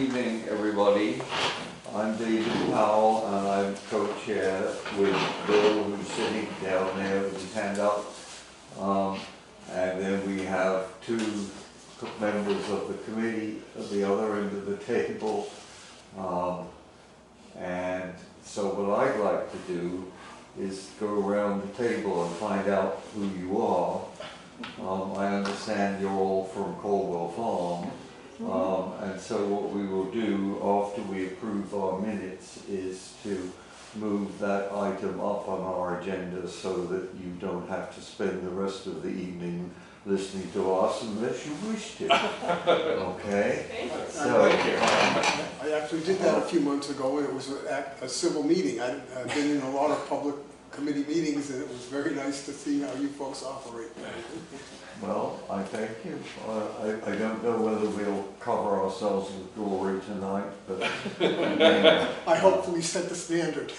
evening, everybody. I'm David Powell, and I'm co-chair with Bill, who's sitting down there with his hand up. And then we have two members of the committee at the other end of the table. And so what I'd like to do is go around the table and find out who you are. I understand you're all from Caldwell Farm. And so what we will do after we approve our minutes is to move that item up on our agenda so that you don't have to spend the rest of the evening listening to us unless you wish to. Okay? So, I actually did that a few months ago, and it was a civil meeting. I've been in a lot of public committee meetings, and it was very nice to see how you folks operate. well, I thank you. I don't know whether we'll cover ourselves with glory tonight, but I hopefully set the standard.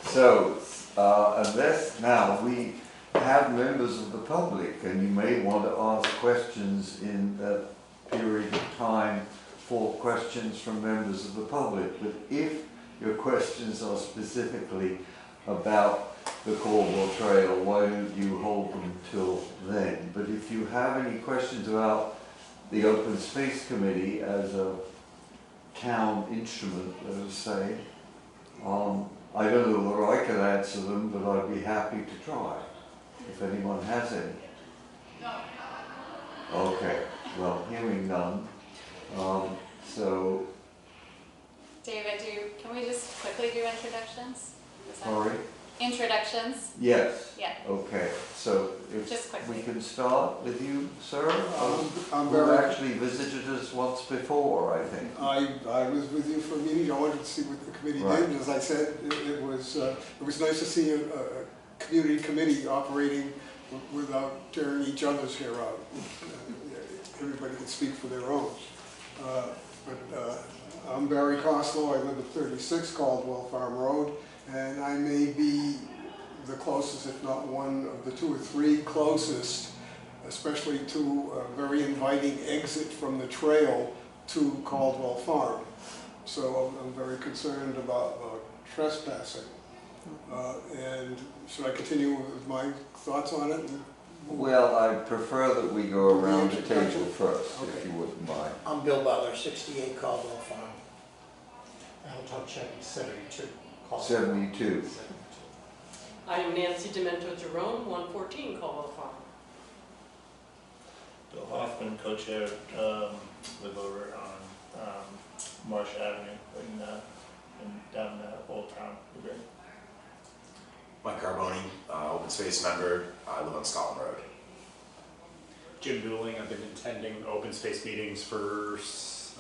So, unless now we have members of the public, and you may want to ask questions in that period of time for questions from members of the public, but if your questions are specifically about the Caldwell Trail, why don't you hold them till then? But if you have any questions about the Open Space Committee as a town instrument, let us say, I don't know whether I can answer them, but I'd be happy to try, if anyone has any. Okay, well, hearing none, so... David, can we just quickly do introductions? Sorry? Introductions? Yes. Yeah. Okay, so if Just quickly. we can start with you, sir? I'm You've very. actually visited us once before, I think. I was with you for a meeting. I wanted to see what the committee Right. did. As I said, it was nice to see a community committee operating without tearing each other's hair out. Everybody can speak for their own. I'm Barry Coslow. I live at 36 Caldwell Farm Road, and I may be the closest, if not one of the two or three closest, especially to a very inviting exit from the trail to Caldwell Farm. So I'm very concerned about trespassing. And should I continue with my thoughts on it? Well, I prefer that we go around the table Introduction? first, if Okay. you wouldn't mind. I'm Bill Butler, 68 Caldwell Farm. Hilltop Chevy, 72. Caldwell. 72. I am Nancy Demento Jerome, 114 Caldwell Farm. Bill Hoffman, co-chair, live over on Marsh Avenue in down Old Town. Mike Carboni, open space member. I live on Scotland Road. Jim Dooling. I've been attending open space meetings for 6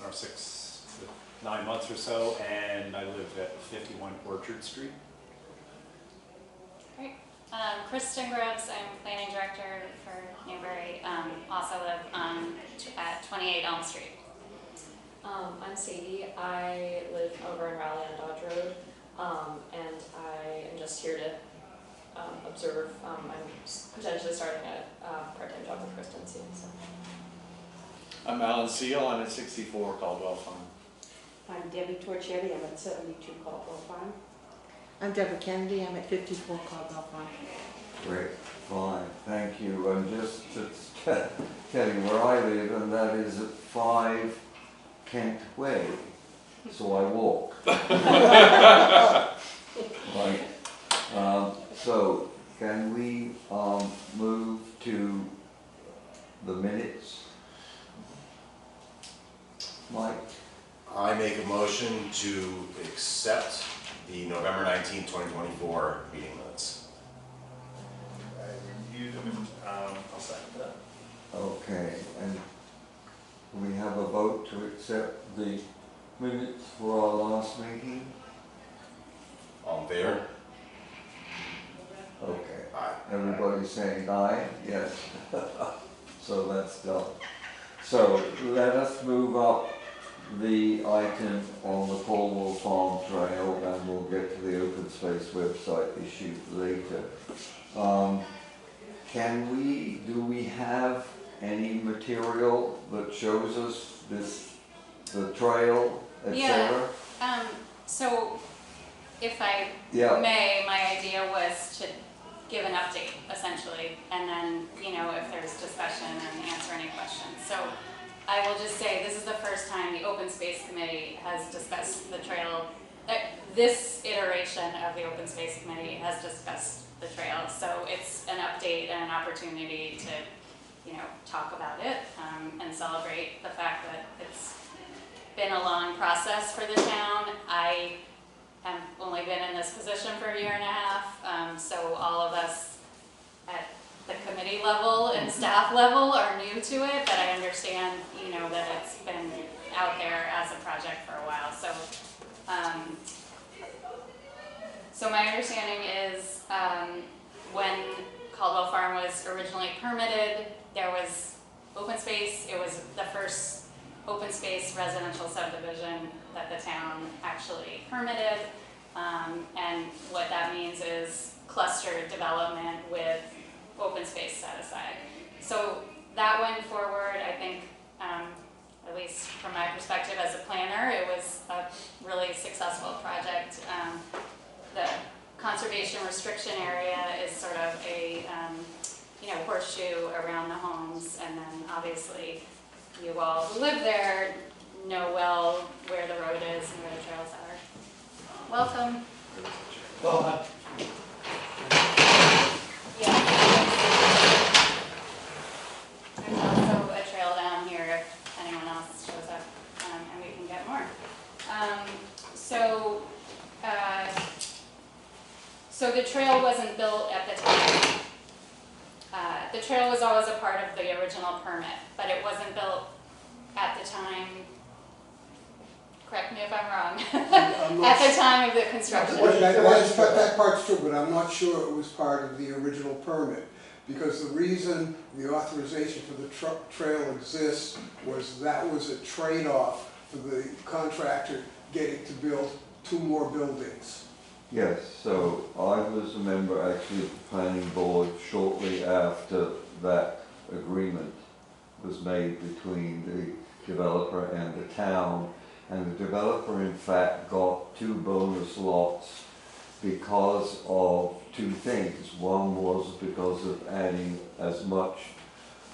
to 9 months or so, and I live at 51 Orchard Street. Great. Kristen Groves, I'm planning director for Newbury. Also live at 28 Elm Street. I'm Sadie. I live over in Raleigh on Dodge Road, and I am just here to observe. I'm potentially starting a part-time job with Kristen soon. So. I'm Alan Seal. I'm at 64 Caldwell Farm. I'm Debbie Torchetti. I'm at 72 Caldwell Farm. I'm Deborah Kennedy. I'm at 54 Caldwell Farm. Great, fine, thank you. I'm just telling where I live, and that is at 5 Kent Way, so I walk. Right. So, can we move to the minutes? Mike? I make a motion to accept the November 19, 2024 meeting minutes. I reviewed them and I'll second that. Okay, and we have a vote to accept the minutes for our last meeting? All in favor? Okay. Aye. Everybody's saying aye? Yes. So that's done. So let us move up the item on the Caldwell Farm Trail, and we'll get to the open space website issue later. Do we have any material that shows us this the trail, etc.? So if I Yeah. may, my idea was to give an update essentially, and then, if there's discussion and answer any questions. So I will just say, this is the first time the Open Space Committee has discussed the trail. This iteration of the Open Space Committee has discussed the trail, so it's an update and an opportunity to, talk about it and celebrate the fact that it's been a long process for the town. I have only been in this position for a year and a half, so all of us at the committee level and staff level are new to it, but I understand, that it's been out there as a project for a while. So my understanding is when Caldwell Farm was originally permitted, there was open space. It was the first open space residential subdivision that the town actually permitted. And what that means is clustered development with open space set aside. So that went forward, I think, at least from my perspective as a planner, it was a really successful project. The conservation restriction area is sort of a horseshoe around the homes, and then obviously you all who live there know well where the road is and where the trails are. Welcome. Well, Yeah. There's also a trail down here if anyone else shows up, and we can get more. So the trail wasn't built at the time. The trail was always a part of the original permit, but it wasn't built at the time. Correct me if I'm wrong. I'm not At the time of the construction. That part's true, but I'm not sure it was part of the original permit. Because the reason the authorization for the trail exists was that was a trade-off for the contractor getting to build 2 more buildings. Yes, so I was a member actually of the planning board shortly after that agreement was made between the developer and the town. And the developer in fact got 2 bonus lots because of 2 things. One was because of adding as much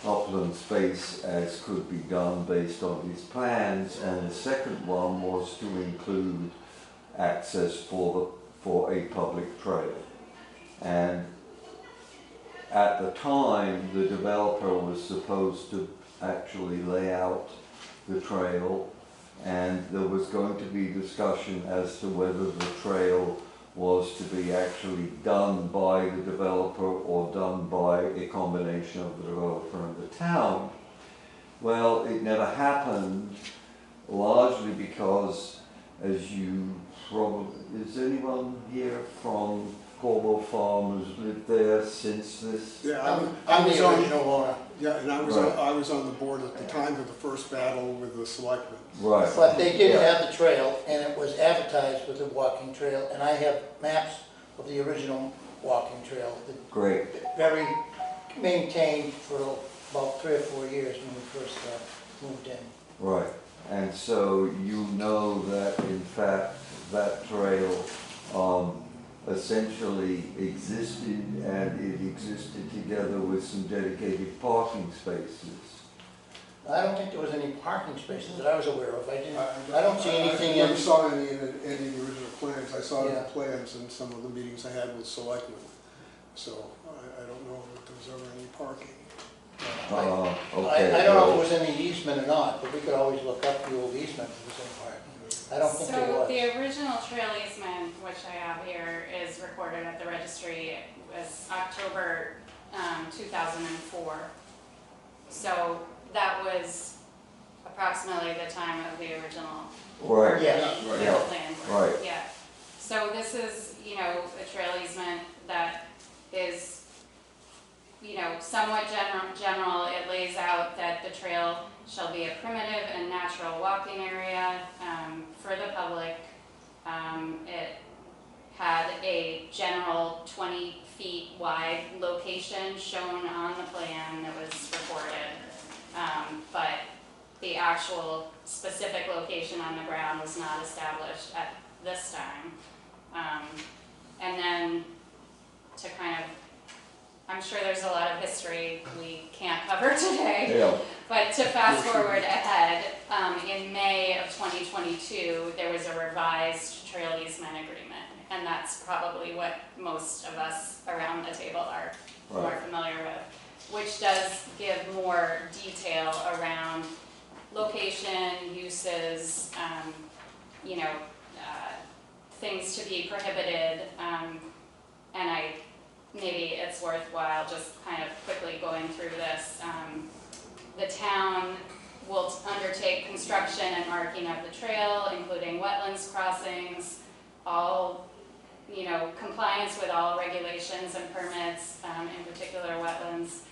upland space as could be done based on his plans, and the second one was to include access for a public trail. And at the time, the developer was supposed to actually lay out the trail, and there was going to be discussion as to whether the trail was to be actually done by the developer or done by a combination of the developer and the town. Well, it never happened, largely because, as you probably, is anyone here from Caldwell Farm who's lived there since this? Yeah, I'm the original owner. Yeah, and I was on the board at the time of the first battle with the selectmen. Right. But they did have the trail, and it was advertised with a walking trail, and I have maps of the original walking trail. Great. Very maintained for about 3 or 4 years when we first moved in. Right. And so you know that in fact that trail essentially existed, and it existed together with some dedicated parking spaces. I don't think there was any parking spaces that I was aware of. I don't see anything I never in. saw any of the original plans. I saw Yeah. the plans in some of the meetings I had with selectmen. So I don't know if there was ever any parking. Okay. I don't know if it was in the easement or not, but we could always look up the old easement if it was in parking. I don't think there So was. the original trail easement, which I have here, is recorded at the registry. It was October 2004. So that was approximately the time of the original Right. Yes. trail plan. Right. Yeah. So this is, a trail easement that is, somewhat general. It lays out that the trail shall be a primitive and natural walking area for the public. It had a general 20 feet wide location shown on the plan that was recorded. But the actual specific location on the ground was not established at this time. And then to kind of, I'm sure there's a lot of history we can't cover today, Yeah. but to fast forward ahead, in May of 2022, there was a revised trail easement agreement, and that's probably what most of us around the table are more Right. familiar with, which does give more detail around location, uses, you know, things to be prohibited, and maybe it's worthwhile just kind of quickly going through this. The town will undertake construction and marking of the trail, including wetlands crossings, all, you know, compliance with all regulations and permits, in particular wetlands.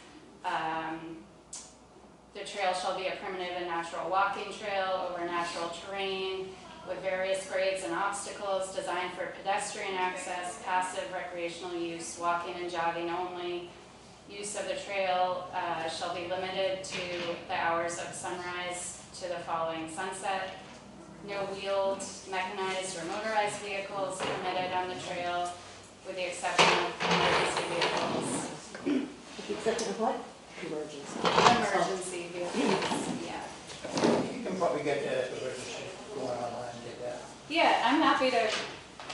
The trail shall be a primitive and natural walking trail over natural terrain with various grades and obstacles designed for pedestrian access, passive recreational use, walking and jogging only. Use of the trail shall be limited to the hours of sunrise to the following sunset. No wheeled, mechanized, or motorized vehicles permitted on the trail, with the exception of emergency vehicles. With the exception of what? Emergency. Emergency vehicles, yeah. You can probably get that if we're going online and get that. Yeah, I'm happy to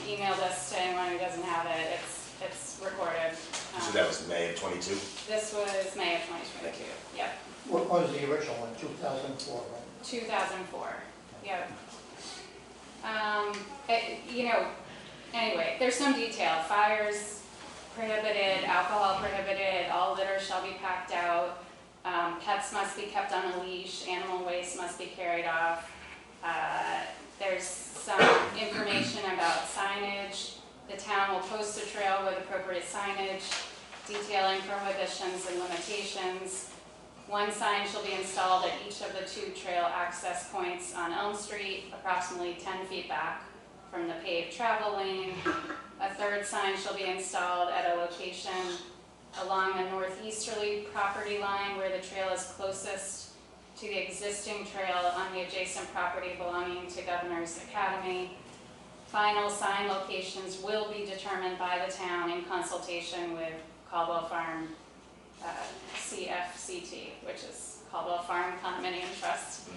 email this to anyone who doesn't have it. It's recorded. So that was May of 22? This was May of 2022. Yep, What was the original one, 2004, right? 2004. Yep. You know, anyway, there's some detail. Fires prohibited, alcohol prohibited, all litter shall be packed out. Pets must be kept on a leash, animal waste must be carried off. There's some information about signage. The town will post a trail with appropriate signage detailing prohibitions and limitations. One sign shall be installed at each of the 2 trail access points on Elm Street, approximately 10 feet back from the paved travel lane. A 3rd sign shall be installed at a location along the northeasterly property line where the trail is closest to the existing trail on the adjacent property belonging to Governor's Academy. Final sign locations will be determined by the town in consultation with Caldwell Farm CFCT, which is Caldwell Farm Condominium Trust.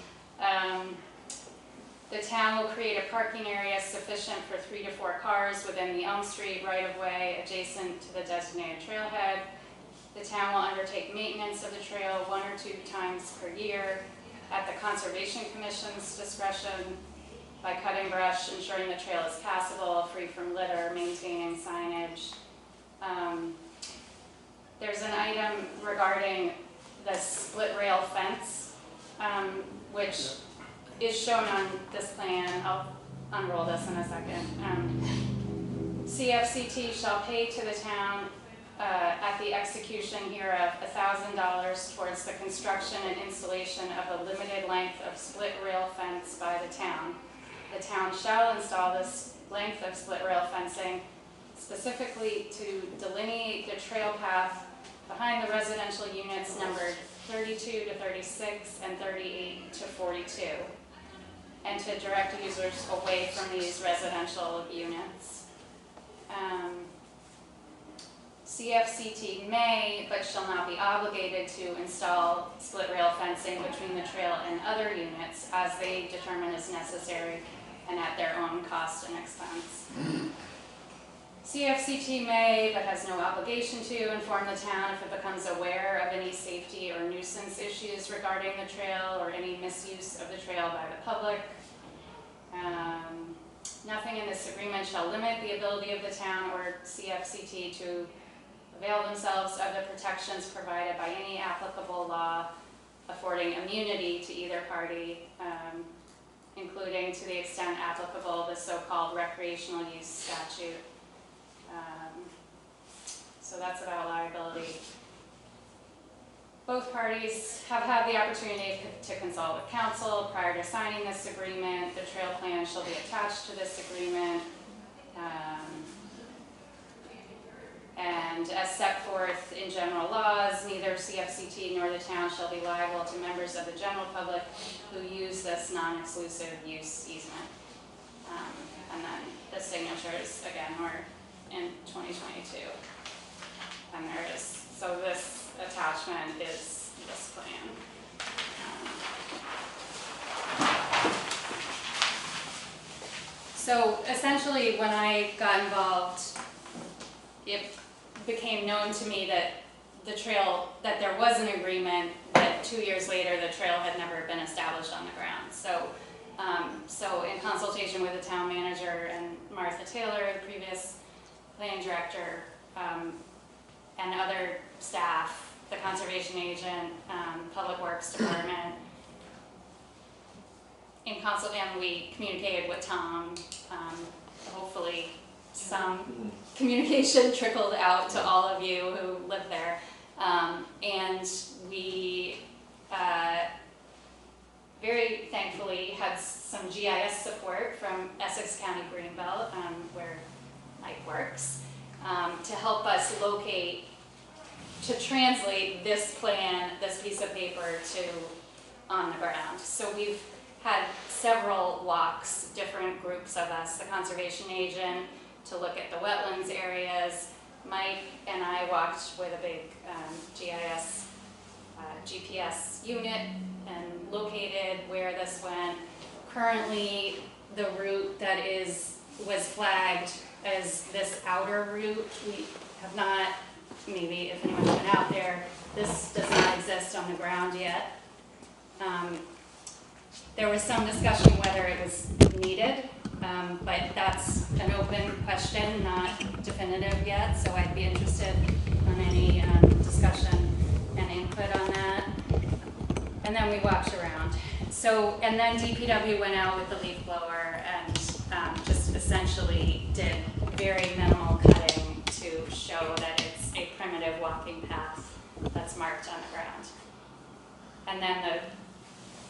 The town will create a parking area sufficient for 3 to 4 cars within the Elm Street right-of-way adjacent to the designated trailhead. The town will undertake maintenance of the trail 1 or 2 times per year at the Conservation Commission's discretion by cutting brush, ensuring the trail is passable, free from litter, maintaining signage. There's an item regarding the split rail fence, which is shown on this plan. I'll unroll this in a second. CFCT shall pay to the town at the execution hereof $1,000 towards the construction and installation of a limited length of split rail fence by the town. The town shall install this length of split rail fencing specifically to delineate the trail path behind the residential units numbered 32 to 36 and 38 to 42, and to direct users away from these residential units. CFCT may, but shall not be obligated to install split rail fencing between the trail and other units as they determine is necessary and at their own cost and expense. CFCT may, but has no obligation to, inform the town if it becomes aware of any safety or nuisance issues regarding the trail or any misuse of the trail by the public. Nothing in this agreement shall limit the ability of the town or CFCT to avail themselves of the protections provided by any applicable law affording immunity to either party, including, to the extent applicable, the so-called recreational use statute. So that's about liability. Both parties have had the opportunity to consult with council prior to signing this agreement. The trail plan shall be attached to this agreement. And as set forth in general laws, neither CFCT nor the town shall be liable to members of the general public who use this non-exclusive use easement. And then the signatures, again, were in 2022. And there is, so this attachment is this plan. So essentially, when I got involved, it became known to me that the trail, that there was an agreement, that 2 years later the trail had never been established on the ground. So in consultation with the town manager and Martha Taylor, the previous planning director, and other staff, the conservation agent, public works department, and we communicated with Tom. Hopefully some communication trickled out to all of you who live there. And we very thankfully had some GIS support from Essex County Greenbelt, where Mike works, to help us locate, to translate this plan, this piece of paper to on the ground. So we've had several walks, different groups of us, the conservation agent, to look at the wetlands areas. Mike and I walked with a big GIS GPS unit and located where this went. Currently, the route that was flagged as this outer route, we have not, maybe if anyone's been out there, this does not exist on the ground yet. There was some discussion whether it was needed, but that's an open question, not definitive yet, so I'd be interested in any discussion and input on that. And then we walked around. So, and then DPW went out with the leaf blower and just essentially did very minimal cutting to show that it's a primitive walking path that's marked on the ground. And then the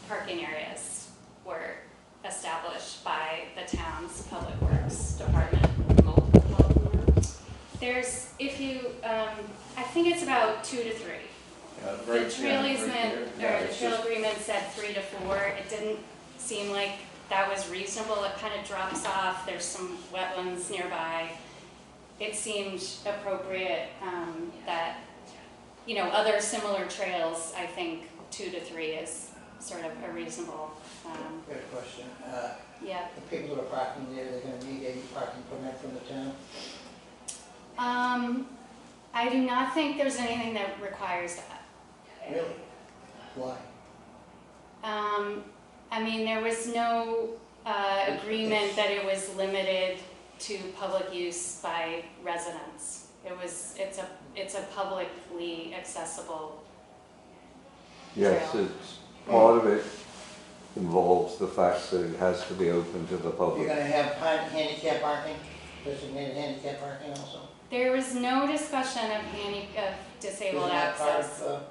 parking areas were established by the town's public works department. There's, if you, I think it's about 2 to 3. The trail easement, or the trail agreement said 3 to 4. It didn't seem like that was reasonable. It kind of drops off. There's some wetlands nearby. It seemed appropriate that, you know, other similar trails, I think 2 to 3 is sort of a reasonable. Good question. Yeah. The people that are parking there, they're gonna need a parking permit from the town? I do not think there's anything that requires that. Really? Why? I mean, there was no agreement that it was limited to public use by residents. It's a publicly accessible Yes, trail. it's, part of it involves the fact that it has to be open to the You're public. gonna have handicap parking, designated handicap parking also? There was no discussion of disabled Isn't that part access. of,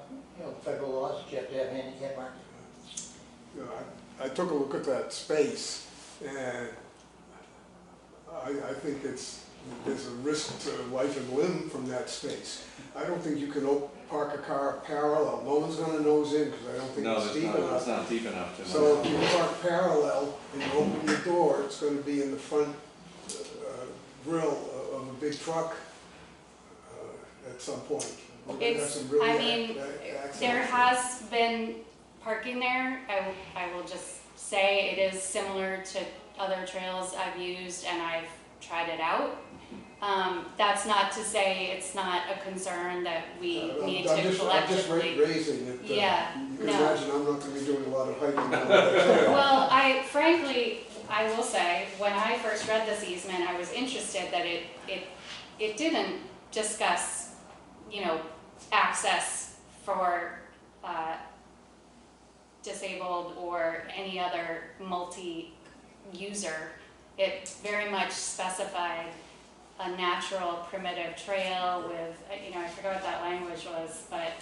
federal laws, that you have to have handicap parking? You know, I took a look at that space, and I think there's a risk to life and limb from that space. I don't think you can park a car parallel. No one's gonna nose in, because I don't think No, it's deep enough. it's not deep enough to. So if you park parallel and you open the door, it's gonna be in the front grill of a big truck at some point. We're gonna have some really accidents. There has been parking there. I will just say it is similar to other trails I've used and I've tried it out. That's not to say it's not a concern that we need to collectively. I'm just raising it. Yeah, You can no. imagine I'm not gonna be doing a lot of hiking on that trail. Well, frankly, I will say, when I first read this easement, I was interested that it didn't discuss, access for disabled or any other multi-user. It very much specified a natural primitive trail with, I forgot what that language was, but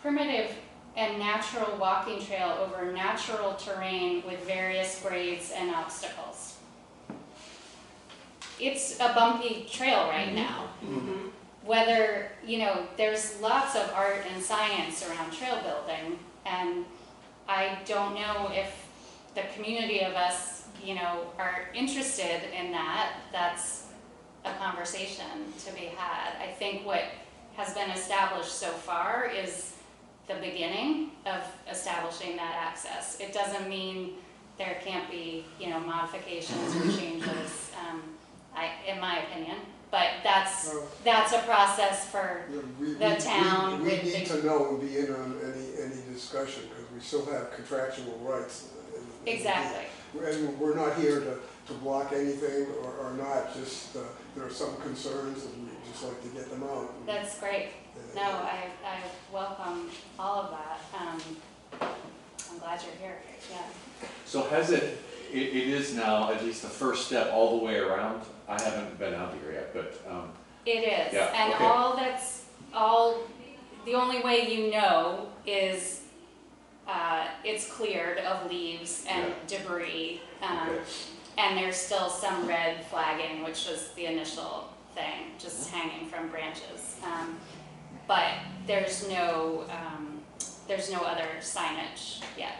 primitive and natural walking trail over natural terrain with various grades and obstacles. it's a bumpy trail right now. Mhm. Whether, there's lots of art and science around trail building, and I don't know if the community of us, are interested in that. That's a conversation to be had. I think what has been established so far is the beginning of establishing that access. It doesn't mean there can't be, modifications or changes, in my opinion, but that's a process for the town. We need to know and be in on any discussion, because we still have contractual rights. Exactly. And we're not here to block anything or not, just, there are some concerns and we'd just like to get them out. That's great. No, I welcome all of that. I'm glad you're here, yeah. So has it is now at least the first step all the way around? I haven't been out here yet, but, It is, Yeah, and okay. the only way is it's cleared of leaves and debris, okay. and there's still some red flagging, which was the initial thing, just hanging from branches. But there's no other signage yet.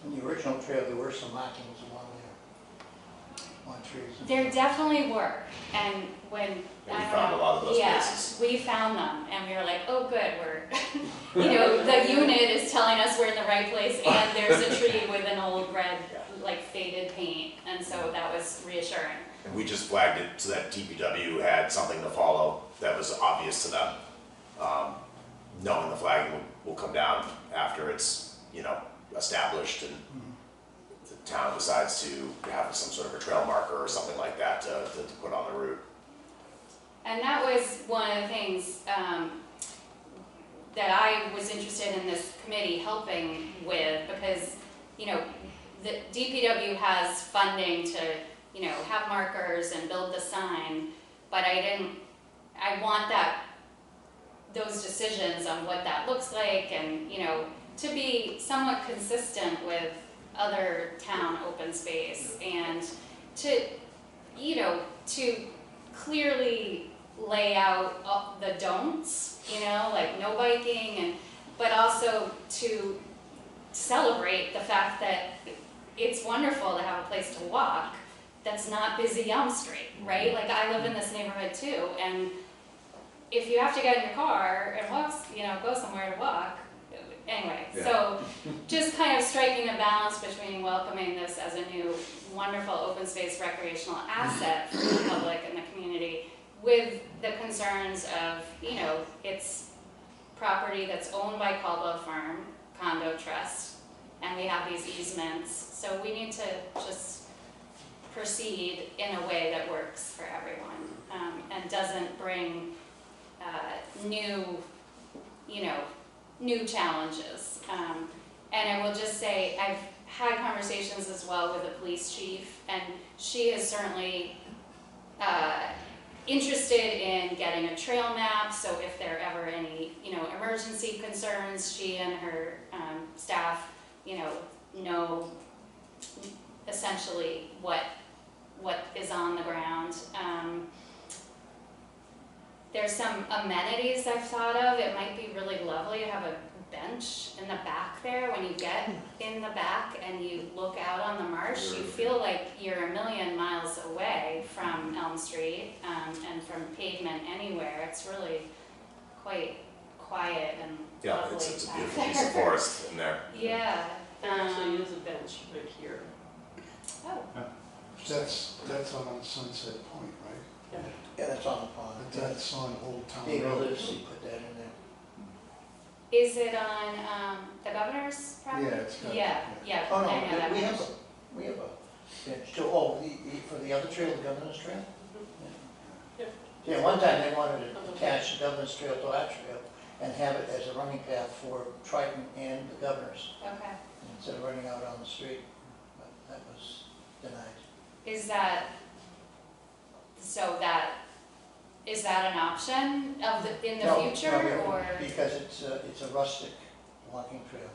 In the original trail, there were some markings along there, on trees. There definitely were, and when, And we found a lot of those places. we found them, and we were like, oh good, the unit is telling us we're in the right place, and there's a tree with an old red, faded paint, and so that was reassuring. And we just flagged it so that DPW had something to follow that was obvious to them. Knowing the flagging will come down after it's, established and the town decides to have some sort of a trail marker or something like that to put on the route. And that was one of the things that I was interested in this committee helping with, because, the DPW has funding to, have markers and build the sign, but I want those decisions on what that looks like and, to be somewhat consistent with other town open space and to clearly lay out the don'ts, no biking, but also to celebrate the fact that it's wonderful to have a place to walk that's not busy Elm Street, right? I live in this neighborhood too, and if you have to get in your car and walk, go somewhere to walk, anyway, so just kind of striking a balance between welcoming this as a new wonderful open space recreational asset for the public and the community with the concerns of, it's property that's owned by Caldwell Farm Condo Trust, and we have these easements, so we need to just proceed in a way that works for everyone, and doesn't bring new challenges. And I will just say, I've had conversations as well with the police chief, and she is certainly interested in getting a trail map, so if there are ever any, emergency concerns, she and her staff, know essentially what is on the ground. There's some amenities I've thought of. It might be really lovely to have a bench in the back there. When you get in the back and you look out on the marsh, you feel like you're a million miles away from Elm Street and from pavement anywhere. It's really quite quiet and lovely. It's a back beautiful piece there. of forest in there. Yeah. There actually is a bench right here. Oh, That's on Sunset Point, right? Yeah, that's on the pond. But that's on Old Town David Road. Livesey put that in there. is it on the governor's property? Yeah, it's got. Yeah. Oh, I know no, that we bench. have a bench too. Oh, for the other trail, the Governor's Trail? Yeah. Yeah, one time they wanted to attach the Governor's Trail to our trail and have it as a running path for Triton and the Governor's, Okay. instead of running out on the street. But that was denied. Is that an option in the No, future, no, or? Because it's a rustic walking trail.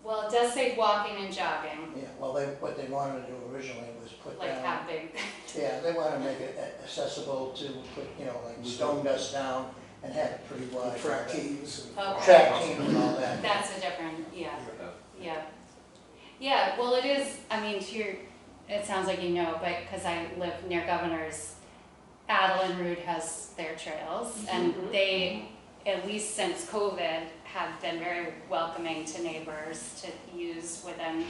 Well, it does say walking and jogging, Yeah, well, what they wanted to do originally was put like down. how big? Yeah, they want to make it accessible to put, you know, like stone dust down and have it pretty wide. Track teams and. Okay. Track team and all that. That's a different, yeah, Yeah. yeah. Yeah, well, it is, I mean, it sounds like you know, but, because I live near Governor's, Adeline Road has their trails, and they, at least since COVID, have been very welcoming to neighbors to use within,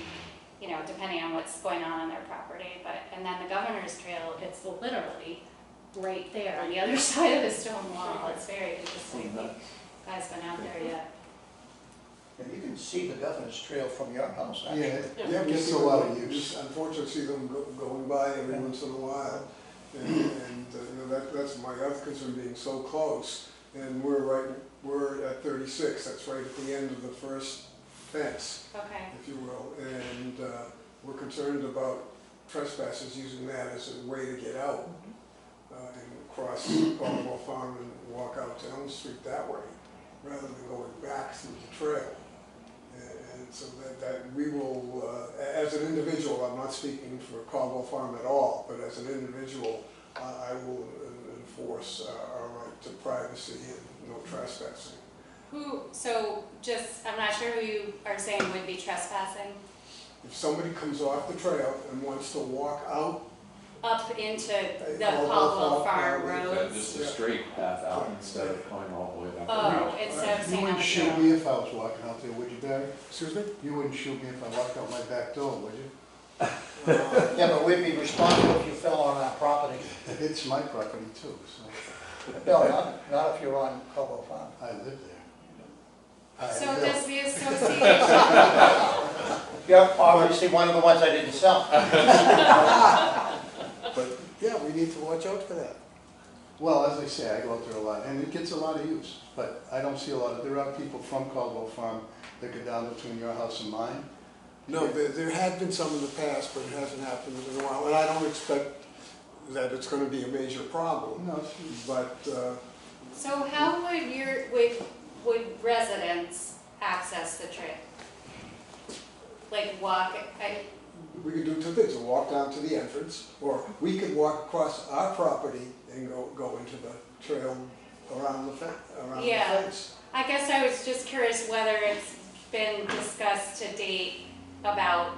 you know, depending on what's going on their property, but, and then the Governor's Trail, it's literally right there on the other side of the stone wall, it's very interesting. You guys been out there yet? And you can see the Governor's Trail from your house, Yeah, actually. Yeah, it gets a lot of use. Unfortunately, see them going by every once in a while. And you know, that's my other concern, being so close. And we're at 36, that's right at the end of the first fence, Okay. if you will. And we're concerned about trespassers using that as a way to get out and cross Caldwell Farm and walk out to Elm Street that way, rather than going back through the trail. And so that we will, as an individual, I'm not speaking for Caldwell Farm at all, but as an individual, I will enforce our right to privacy and no trespassing. So just, I'm not sure who you are saying would be trespassing, If somebody comes off the trail and wants to walk out, up into the Caldwell Caldwell Farm, Farm Yeah, Road. just a straight path out instead of coming all the way back. Oh, instead of You saying on wouldn't the shoot trail. me if I was walking out there, would you, Barry? excuse me? You wouldn't shoot me if I walked out my back door, would you? Yeah, but we'd be responsible if you fell on our property. It's my property too, so No, not if you're on Caldwell Farm. I live there. So does the association, You're obviously one of the ones I didn't sell. But, yeah, we need to watch out for that. Well, as I say, I go out there a lot, and it gets a lot of use, but I don't see a lot of, there are people from Caldwell Farm that go down between your house and mine. No, there had been some in the past, but it hasn't happened in a while, and I don't expect that it's gonna be a major problem. No, it's- But, so how would residents access the trail? Like walk, we could do two things, we'll walk down to the entrance, or we could walk across our property and go into the trail around the Yeah. fence. I guess I was just curious whether it's been discussed to date about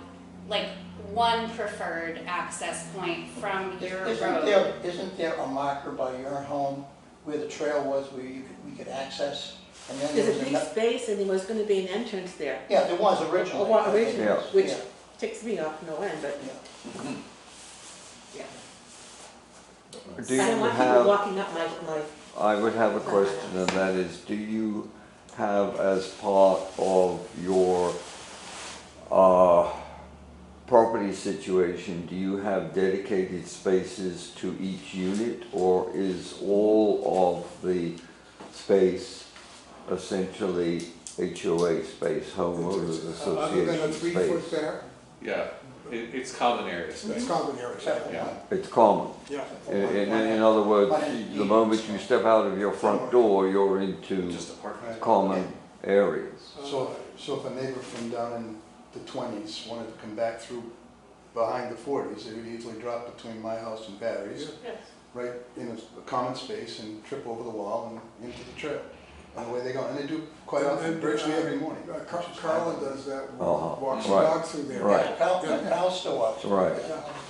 like one preferred access point from your road. Isn't there a marker by your home where the trail was, where we could access? And then there There's a was big another, space and there was gonna be an entrance there. yeah, there was originally. Well, originally, Yeah. which Yeah. ticks me off no end, but Yeah. yeah. Do you I don't want people have, walking up my, I would have a question, and that is, do you have as part of your property situation, do you have dedicated spaces to each unit, or is all of the space essentially HOA space, homeowners Other than a association 3-foot space? there, Yeah, it's common area it's space. common area. Yeah. It's common. Yeah. In other words, the moment you step out of your front door, you're into Just a parking. common areas. So if a neighbor from down in the 20s wanted to come back through behind the 40s, they would easily drop between my house and Barry's, Yes. right in a common space and trip over the wall and into the trail. And away they go, and they do quite often, virtually every morning. Carla does that, Uh-huh, walks the right. dog through there. Right. Yeah, Cal still walks. Right.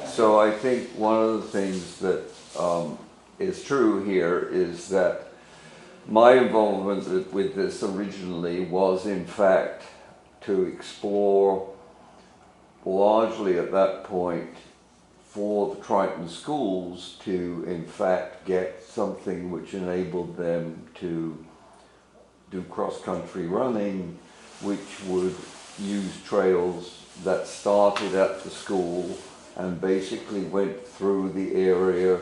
So I think one of the things that is true here is that my involvement with this originally was in fact to explore largely at that point for the Triton schools to in fact get something which enabled them to do cross-country running, which would use trails that started at the school and basically went through the area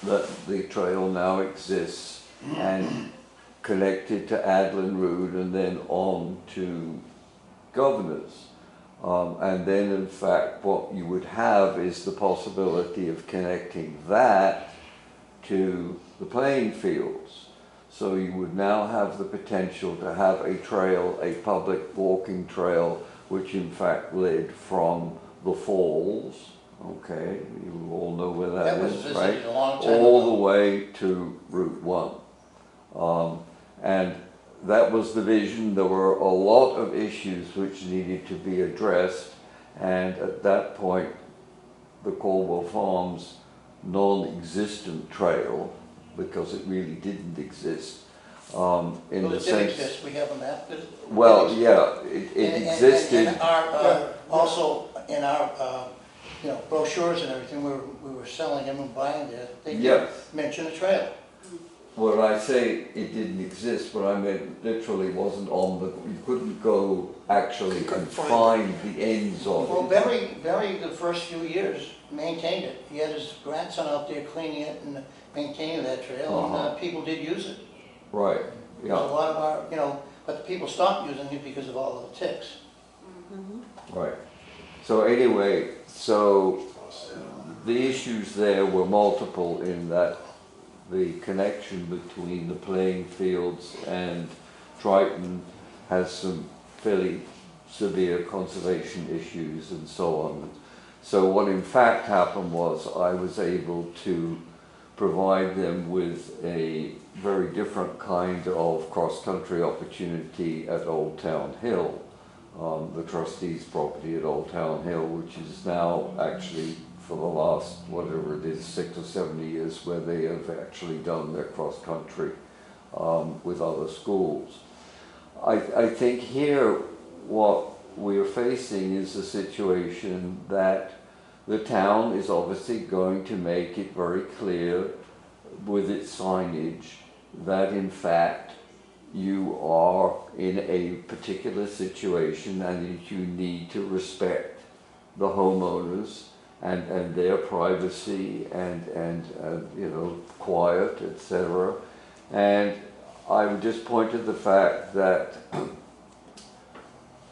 that the trail now exists and connected to Adlin Road and then on to Governor's. And then in fact what you would have is the possibility of connecting that to the playing fields. So you would now have the potential to have a trail, a public walking trail, which in fact led from the falls, okay, you all know where that That was is, visited right? a long time All ago. the way to Route 1. And that was the vision. There were a lot of issues which needed to be addressed, and at that point, the Caldwell Farms non-existent trail, because it really didn't exist, in Well, the it did sense. exist, we have a map. Well, yeah, it And- existed. And also in our, brochures and everything, we were selling them and buying there. They Yeah. did mention a trail. When I say it didn't exist, what I meant literally wasn't on the, you couldn't go actually Couldn't and find find the ends of Well, it. Barry, the first few years, maintained it. He had his grandson out there cleaning it and maintaining that trail, and Uh-huh. people did use it. Right, There's a yeah, lot of our, but the people stopped using it because of all of the ticks. right. So anyway, so the issues there were multiple in that the connection between the playing fields and Triton has some fairly severe conservation issues and so on. So what in fact happened was I was able to provide them with a very different kind of cross-country opportunity at Old Town Hill, the trustees' property at Old Town Hill, which is now actually for the last, whatever it is, 6 or 7 years, where they have actually done their cross-country with other schools. I think here what we're facing is a situation that the town is obviously going to make it very clear with its signage that in fact you are in a particular situation and that you need to respect the homeowners and their privacy and quiet, etc. And I would just point to the fact that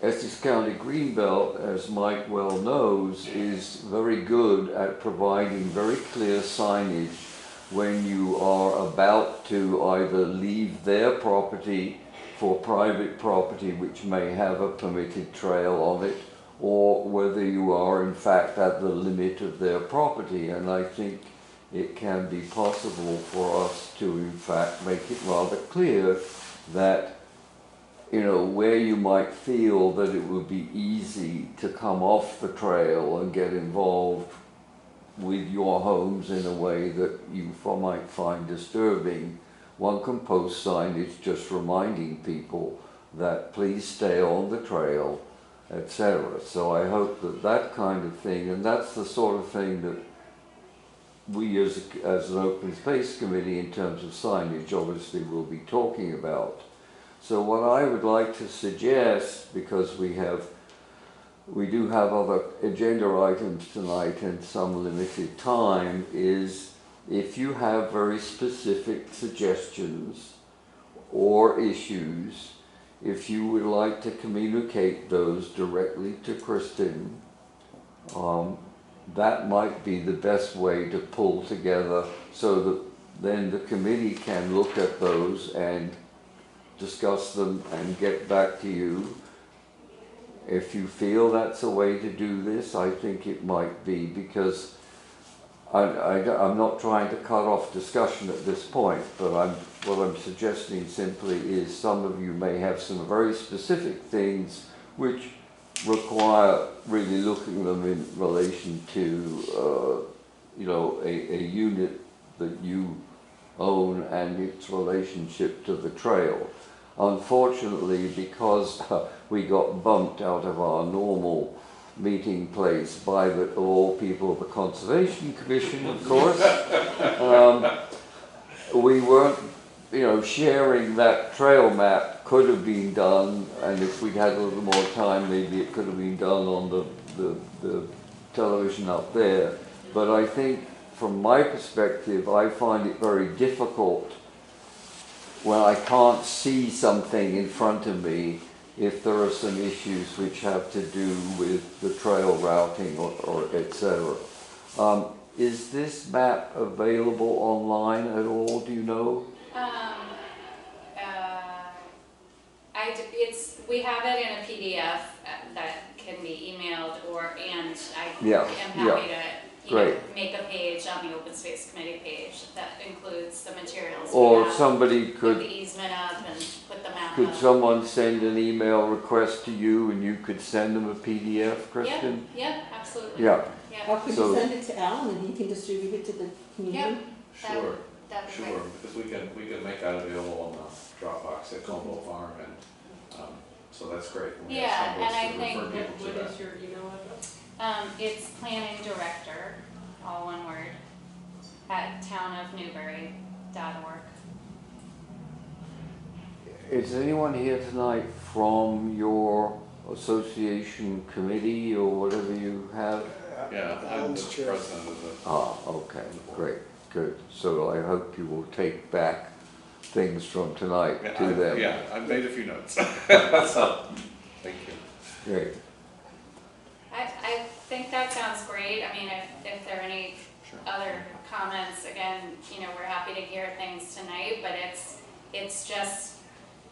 Essex County Greenbelt, as Mike well knows, is very good at providing very clear signage when you are about to either leave their property for private property which may have a permitted trail on it, or whether you are in fact at the limit of their property. And I think it can be possible for us to in fact make it rather clear that where you might feel that it would be easy to come off the trail and get involved with your homes in a way that you might find disturbing, one can post signage just reminding people that please stay on the trail, etc. So I hope that that kind of thing, and that's the sort of thing that we as an open space committee in terms of signage obviously will be talking about. So what I would like to suggest, because we do have other agenda items tonight and some limited time, is if you have very specific suggestions or issues, if you would like to communicate those directly to Kristen, that might be the best way to pull together so that then the committee can look at those and discuss them and get back to you. If you feel that's a way to do this, I think it might be, because I'm not trying to cut off discussion at this point, but what I'm suggesting simply is some of you may have some very specific things which require really looking at them in relation to a unit that you own and its relationship to the trail. Unfortunately, because we got bumped out of our normal meeting place by all people of the Conservation Commission, of course, we weren't, sharing that trail map could have been done, and if we'd had a little more time, maybe it could have been done on the television up there. But I think, from my perspective, I find it very difficult when I can't see something in front of me if there are some issues which have to do with the trail routing or etc. Is this map available online at all, do you know? We have it in a PDF that can be emailed and I Yeah, am happy to, you know, great. make a page on the Open Space Committee page that includes the materials we Or have. somebody Put could, the easement up and put the map could up. someone send an email request to you and you could send them a PDF, Kristen? Yep, absolutely. Yeah, Yeah, Or could So- you send it to Alan and he can distribute it to the community? Sure, that'd be sure, great. because we can make that available on the Dropbox at Caldwell Farm, and, so that's great. We have Yeah, some ways and I to think refer people to What that. is your email address? It's planning director, all one word, at townofnewbury.org. is anyone here tonight from your association committee or whatever you have? Yeah, I'm the Alan's chair. president of the. Ah, okay, great, good. So I hope you will take back things from tonight to them. Yeah, I've made a few notes. So, thank you. Great. I think that sounds great. I mean, if there are any Sure. other comments, again, you know, we're happy to hear things tonight, but it's just,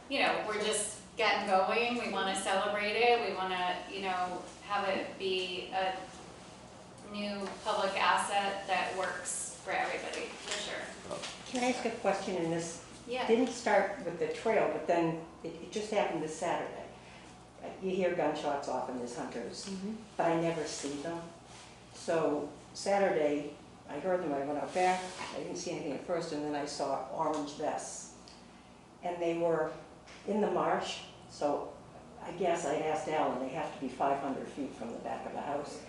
you know, we're just getting going. We want to celebrate it. We want to, you know, have it be a new public asset that works for everybody, for sure. Can I ask a question in this? Yeah. Didn't start with the trail, but then it just happened this Saturday. You hear gunshots often, there's hunters, but I never see them. So Saturday, I heard them, I went out back, I didn't see anything at first, and then I saw orange vests. And they were in the marsh, so I guess I asked Alan, they have to be 500 feet from the back of the house.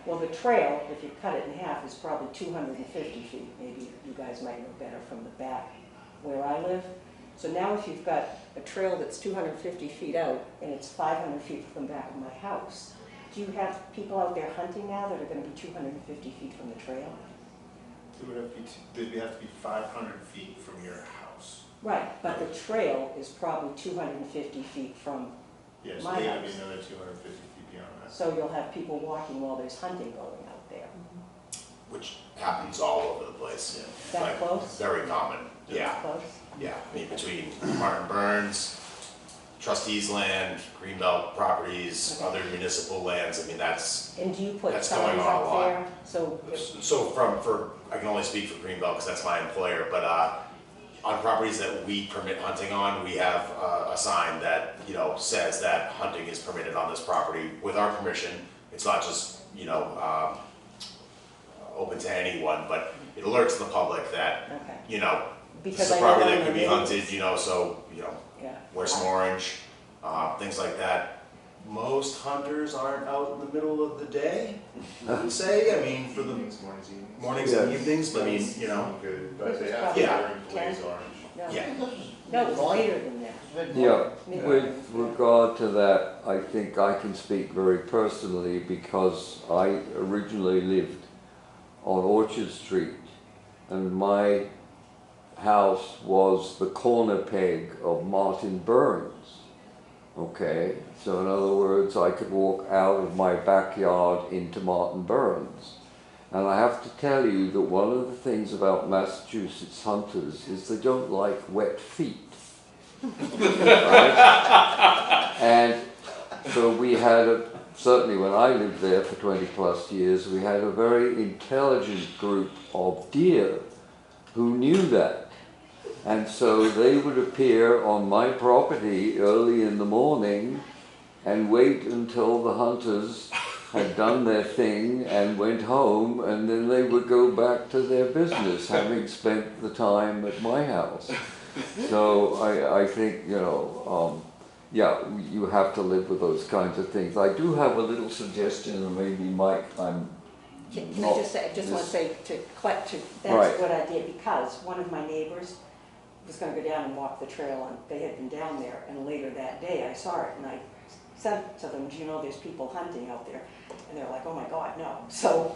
Well, the trail, if you cut it in half, is probably 250 feet. Maybe you guys might know better from the back where I live. So now if you've got a trail that's 250 feet out and it's 500 feet from the back of my house, do you have people out there hunting now that are going to be 250 feet from the trail? They'd have to be 500 feet from your house. Right, but the trail is probably 250 feet from, Yeah, so My they gotta be house. another 250 feet beyond that. so you'll have people walking while there's hunting going out there. Which happens all over the place. That Like, close? Very common, yeah, Close? yeah. I mean, between Martin Burns, Trustees Land, Greenbelt Properties, Okay. other municipal lands, I mean, that's, And do you put That's signs going on a up lot. there? So if so I can only speak for Greenbelt because that's my employer, but on properties that we permit hunting on, we have a sign that, you know, says that hunting is permitted on this property with our permission. It's not just, you know, open to anyone, but it alerts the public that, Okay. you know, this Because is a I know property one that of could the be neighbors- hunted, you know, so, you know, Yeah. wear some orange, things like that. Most hunters aren't out in the middle of the day, I would say, I mean, for the mornings and evenings, but I mean, you know, Good, This but they is have probably to Yeah. wear blaze orange. No. yeah. No, it was later than that. Yeah, Maybe. with regard to that, I think I can speak very personally because I originally lived on Orchard Street and my house was the corner peg of Martin Burns. Okay, so in other words, I could walk out of my backyard into Martin Burns. And I have to tell you that one of the things about Massachusetts hunters is they don't like wet feet. Right? And so we had certainly when I lived there for 20 plus years, we had a very intelligent group of deer who knew that. And so they would appear on my property early in the morning and wait until the hunters had done their thing and went home, and then they would go back to their business, having spent the time at my house. So I think, you know, yeah, you have to live with those kinds of things. I do have a little suggestion, and maybe Mike, Can I not- just say, I just want to say to, that's Right. a good idea, because one of my neighbors was going to go down and walk the trail, and they had been down there, and later that day I saw it, and I said to them, do you know there's people hunting out there? And they're like, oh my God, no. So,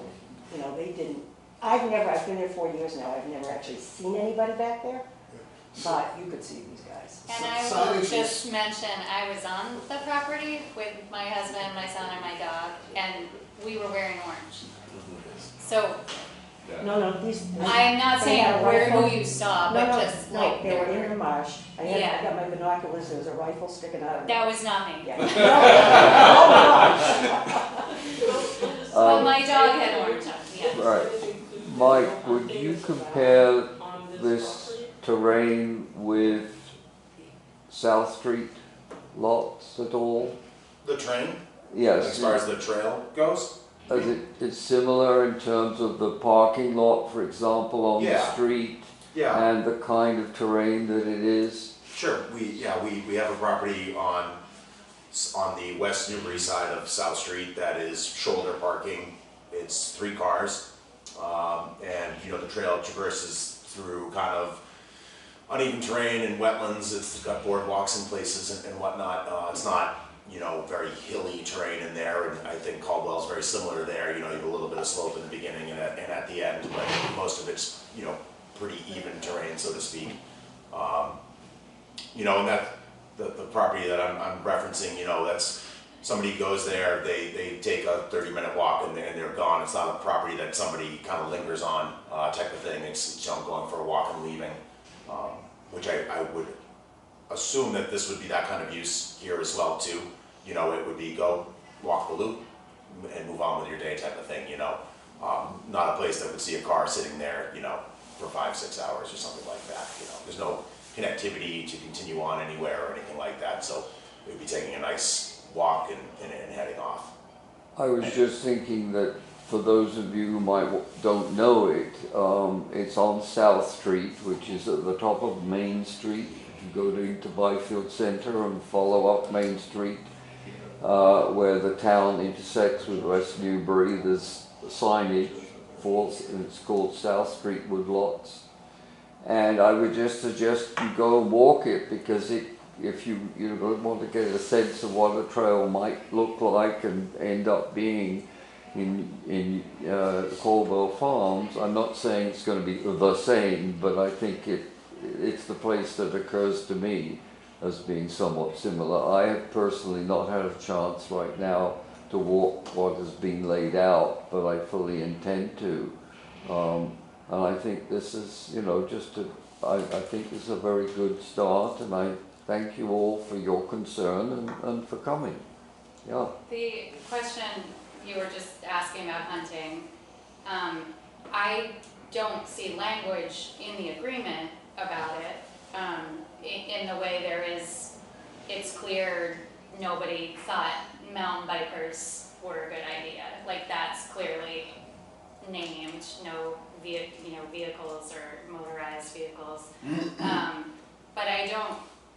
you know, they didn't, I've been there 4 years now, I've never actually seen anybody back there, but you could see these guys. And I will just mention, I was on the property with my husband, my son, and my dog, and we were wearing orange. So Yeah. No, these. I'm not they saying had a where rifle. who you saw, No, but no, just no, like they were in the marsh. I Yeah. got my binoculars, there was a rifle sticking out of it. that was not me. Yeah. No, Well, my dog had orange on, yeah. Right. Mike, would you compare this terrain with South Street lots at all? The train, Yes. as far as the trail goes? It's similar in terms of the parking lot, for example, on the Yeah. street, Yeah. and the kind of terrain that it is? Sure, we have a property on the West Newbury side of South Street that is shoulder parking. It's 3 cars, and the trail traverses through kind of uneven terrain and wetlands. It's got boardwalks in places and whatnot. It's not, very hilly terrain in there, and I think Caldwell's very similar there. You have a little bit of slope in the beginning and at the end, but most of it's, pretty even terrain, so to speak. And that, the property that I'm referencing, that's, somebody goes there, they take a 30-minute walk and they're gone. It's not a property that somebody kind of lingers on, type of thing. It's, going for a walk and leaving, which I would assume that this would be that kind of use here as well too. It would be go walk the loop and move on with your day type of thing, not a place that would see a car sitting there, for 5-6 hours or something like that. There's no connectivity to continue on anywhere or anything like that, so we'd be taking a nice walk and heading off. I was just thinking that for those of you who don't know it, it's on South Street, which is at the top of Main Street. If you go into Byfield Center and follow up Main Street, where the town intersects with West Newbury, there's signage and it's called South Street Woodlots. And I would just suggest you go and walk it, because if you want to get a sense of what a trail might look like and end up being in Caldwell Farms, I'm not saying it's going to be the same, but I think it's the place that occurs to me as being somewhat similar. I have personally not had a chance right now to walk what has been laid out, but I fully intend to. And I think this is, I think this is a very good start, and I thank you all for your concern and for coming. Yeah. The question you were just asking about hunting, I don't see language in the agreement about it, in the way there is, it's clear nobody thought mountain bikers were a good idea. Like, that's clearly named, no vehicles or motorized vehicles. But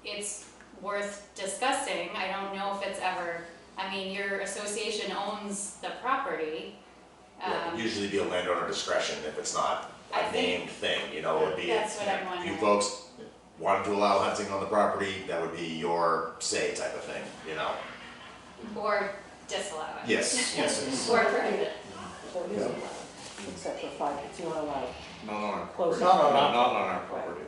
it's worth discussing. I don't know if it's ever, your association owns the property. Yeah, it'd usually be a landowner discretion if it's not a named thing, it would be, That's what I'm if wondering. you folks wanted to allow hunting on the property, that would be your say type of thing, Or disallow it. Yes. Or prohibit it. Except for 5, it's not allowed. Not on our Close. property. Not on our property.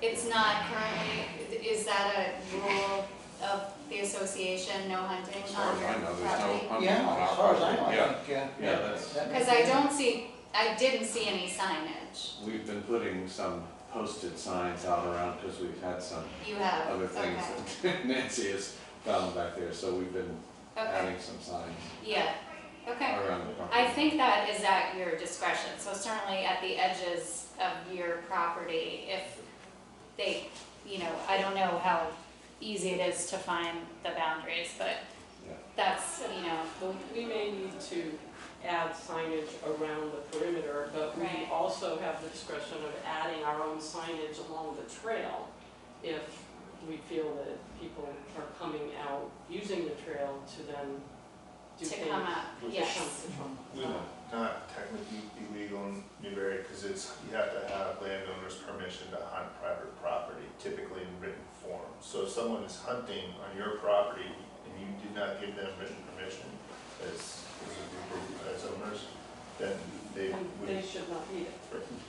It's not currently, is that a rule of the association, no hunting As far on as your I know, there's no property? hunting on our Yeah, as far as I know, property. I think, Yeah, that's, Because I didn't see any signage. we've been putting some posted signs out around because we've had some You have, other things okay. that Nancy has found back there, so we've been Okay, adding some signs yeah, okay. around the property. I think that is at your discretion, so certainly at the edges of your property, if they, I don't know how easy it is to find the boundaries, but Yeah. that's, We may need to add signage around the perimeter, but we Right. also have the discretion of adding our own signage along the trail if we feel that people are coming out using the trail to then do to things. come up, to yes. come to Trump. Would not technically be legal in Newbury, because you have to have landowner's permission to hunt private property, typically in written form. So if someone is hunting on your property and you did not give them written permission as owners, then they And would. they should not need it,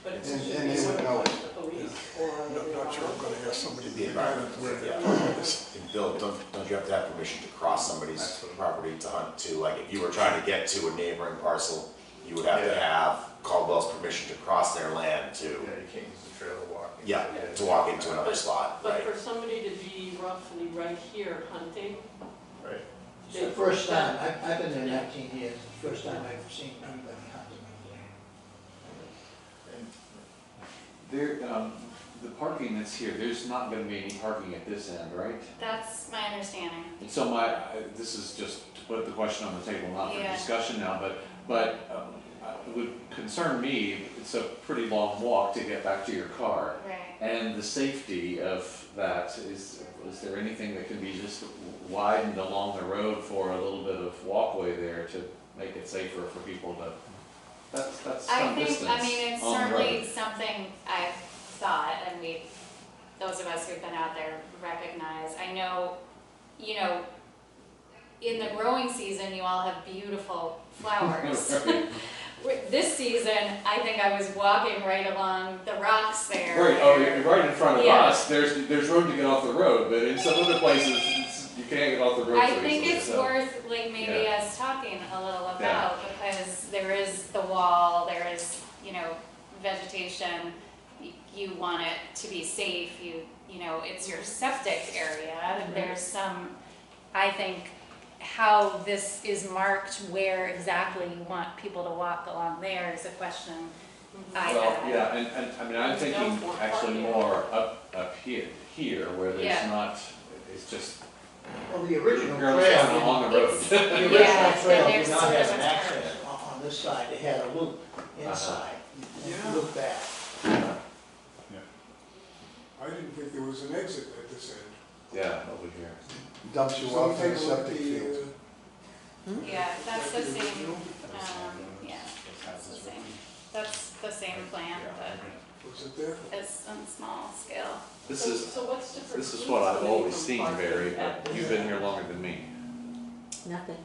but it's And- should and be they would know it. the police or the Not sure I'm gonna ask somebody The to environment, where their yeah. property is. And Bill, don't you have to have permission to cross somebody's property to hunt too? Like, if you were trying to get to a neighboring parcel, you would have to Yeah. have Caldwell's permission to cross their land to, Yeah, you can't use the trail to walk. yeah, to walk into another slot, But right? for somebody to be roughly right here hunting, Right. It's the first time, I've been there 19 years, it's the first time I've seen anybody hunting. There, the parking that's here, there's not gonna be any parking at this end, right? That's my understanding. And so this is just to put the question on the table, not for Yeah. discussion now, but it would concern me, it's a pretty long walk to get back to your car. Right. And the safety of that, is there anything that can be just widened along the road for a little bit of walkway there to make it safer for people to, that's I some think, distance I mean, it's on the certainly road. something I've thought, and those of us who've been out there recognize. I know, you know, in the growing season, you all have beautiful flowers. This season, I think I was walking right along the rocks there. Right, oh, you're right in front of Yeah. us, there's room to get off the road, but in some other places, you can't get off the road I so think easily, it's so. worth, like, maybe Yeah. us talking a little about, Yeah. because there is the wall, there is, you know, vegetation. You want it to be safe, you know, it's your septic area. There's some, I think, how this is marked, where exactly you want people to walk along there is a question I Well, have. yeah, and I mean, I'm thinking actually more up here, where Yeah. there's not, it's just, Well, the original you're trail, on the road. It's- the Yeah, original trail there's did not some have an difference. access on this side, it had a loop inside. Yeah. Loop back. I didn't think there was an exit at this end. Yeah, over here. Dumps you So off in take the a look at septic the, field. Yeah, that's the same, original. yeah, that's the same. That's the same plan, but Was it there? it's on small scale. This so, is, so what's different? this is What's what I've the always minimum seen, parking Barry, at but this you've been end? here longer than me. Nothing.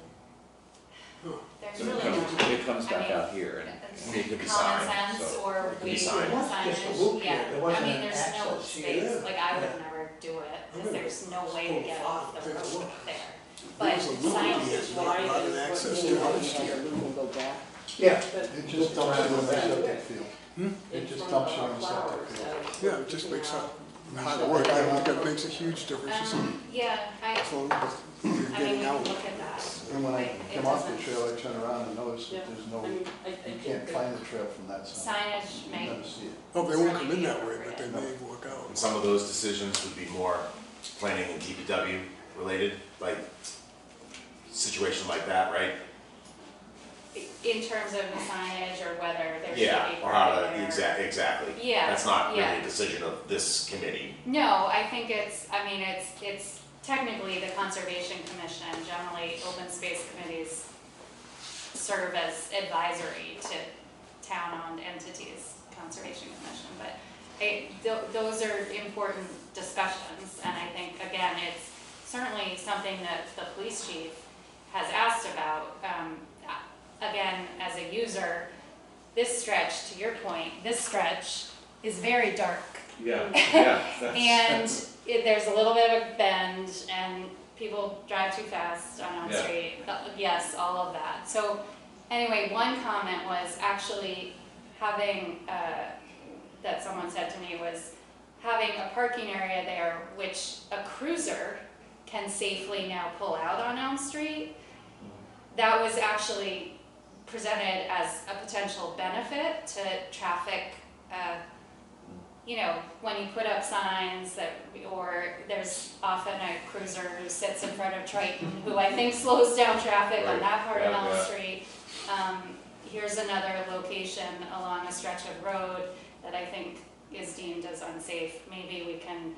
There's So really no. it comes back I mean, out here, and It could be common signed, sense so or it could be we signed. It wasn't just a loop signage, here. yeah. There wasn't I mean, an there's no access here. space, like I would Yeah. never do it, because there's no way to get off the Take a road look. there. There But was a loop signage at the is end, wide not an is what access you to need. High Street. We'll go back. Yeah, But It just dumps you in the septic field. in It just front dumps of you our in the septic flowers, field. as Yeah, we're it just picking makes out. it hard work. I think it makes a huge difference. Yeah, As long as you're I mean, we getting can out. look at that. And when I It come off the doesn't- trail, I turn around and notice Yeah, that there's I no, mean, I you think can't that- find the trail from that side. Signage You may, never see it. Oh, they won't come in that way, but they may work out. And some of those decisions would be more planning and DPW related, like situation like that, right? in terms of the signage or whether there should be Yeah, or how parking to, there. exactly. Yeah, That's not really yeah. a decision of this committee. No, I think it's technically the Conservation Commission. Generally, open space committees serve as advisory to town-owned entities, Conservation Commission. But those are important discussions, and I think, again, it's certainly something that the police chief has asked about. Again, as a user, this stretch, to your point, this stretch is very dark. Yeah, And there's a little bit of a bend, and people drive too fast on Elm Yeah. Street. Yes, all of that. So anyway, one comment was actually having, that someone said to me, was having a parking area there which a cruiser can safely now pull out on Elm Street. That was actually presented as a potential benefit to traffic, you know, when you put up signs that, or there's often a cruiser who sits in front of Triton, who I think slows down traffic on Right. that part of Yeah, Elm yeah. Street. Here's another location along a stretch of road that I think is deemed as unsafe. Maybe we can,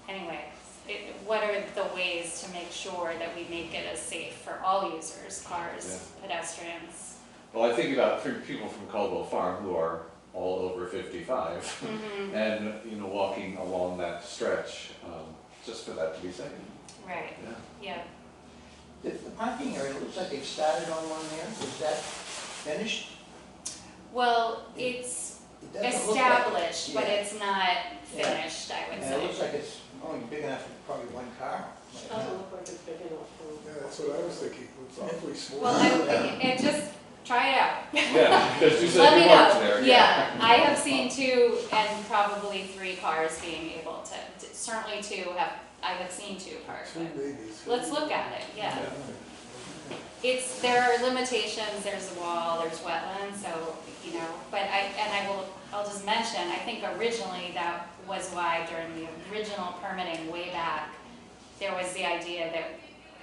anyway, what are the ways to make sure that we make it as safe for all users, cars, pedestrians? Well, I think about people from Caldwell Farm who are all over 55, Mhm. and, you know, walking along that stretch, just for that to be safe. Right, yeah. the parking area looks like they've started on one there, is that finished? Well, it's It doesn't look like- established, but Yeah. it's not Yeah. finished, I would And it looks say. like it's only big enough for probably one car. Doesn't look like it's big enough for. Yeah, that's what I was thinking. It's awfully small. Well, it just, try it out. Yeah, because you Let said me you worked know. there. Yeah, I have seen 2 and probably 3 cars being able to, certainly 2 I have seen 2 parked. Let's look at it, yeah. There are limitations, there's a wall, there's wetlands, so, you know, but I'll just mention, I think originally that was why during the original permitting way back, there was the idea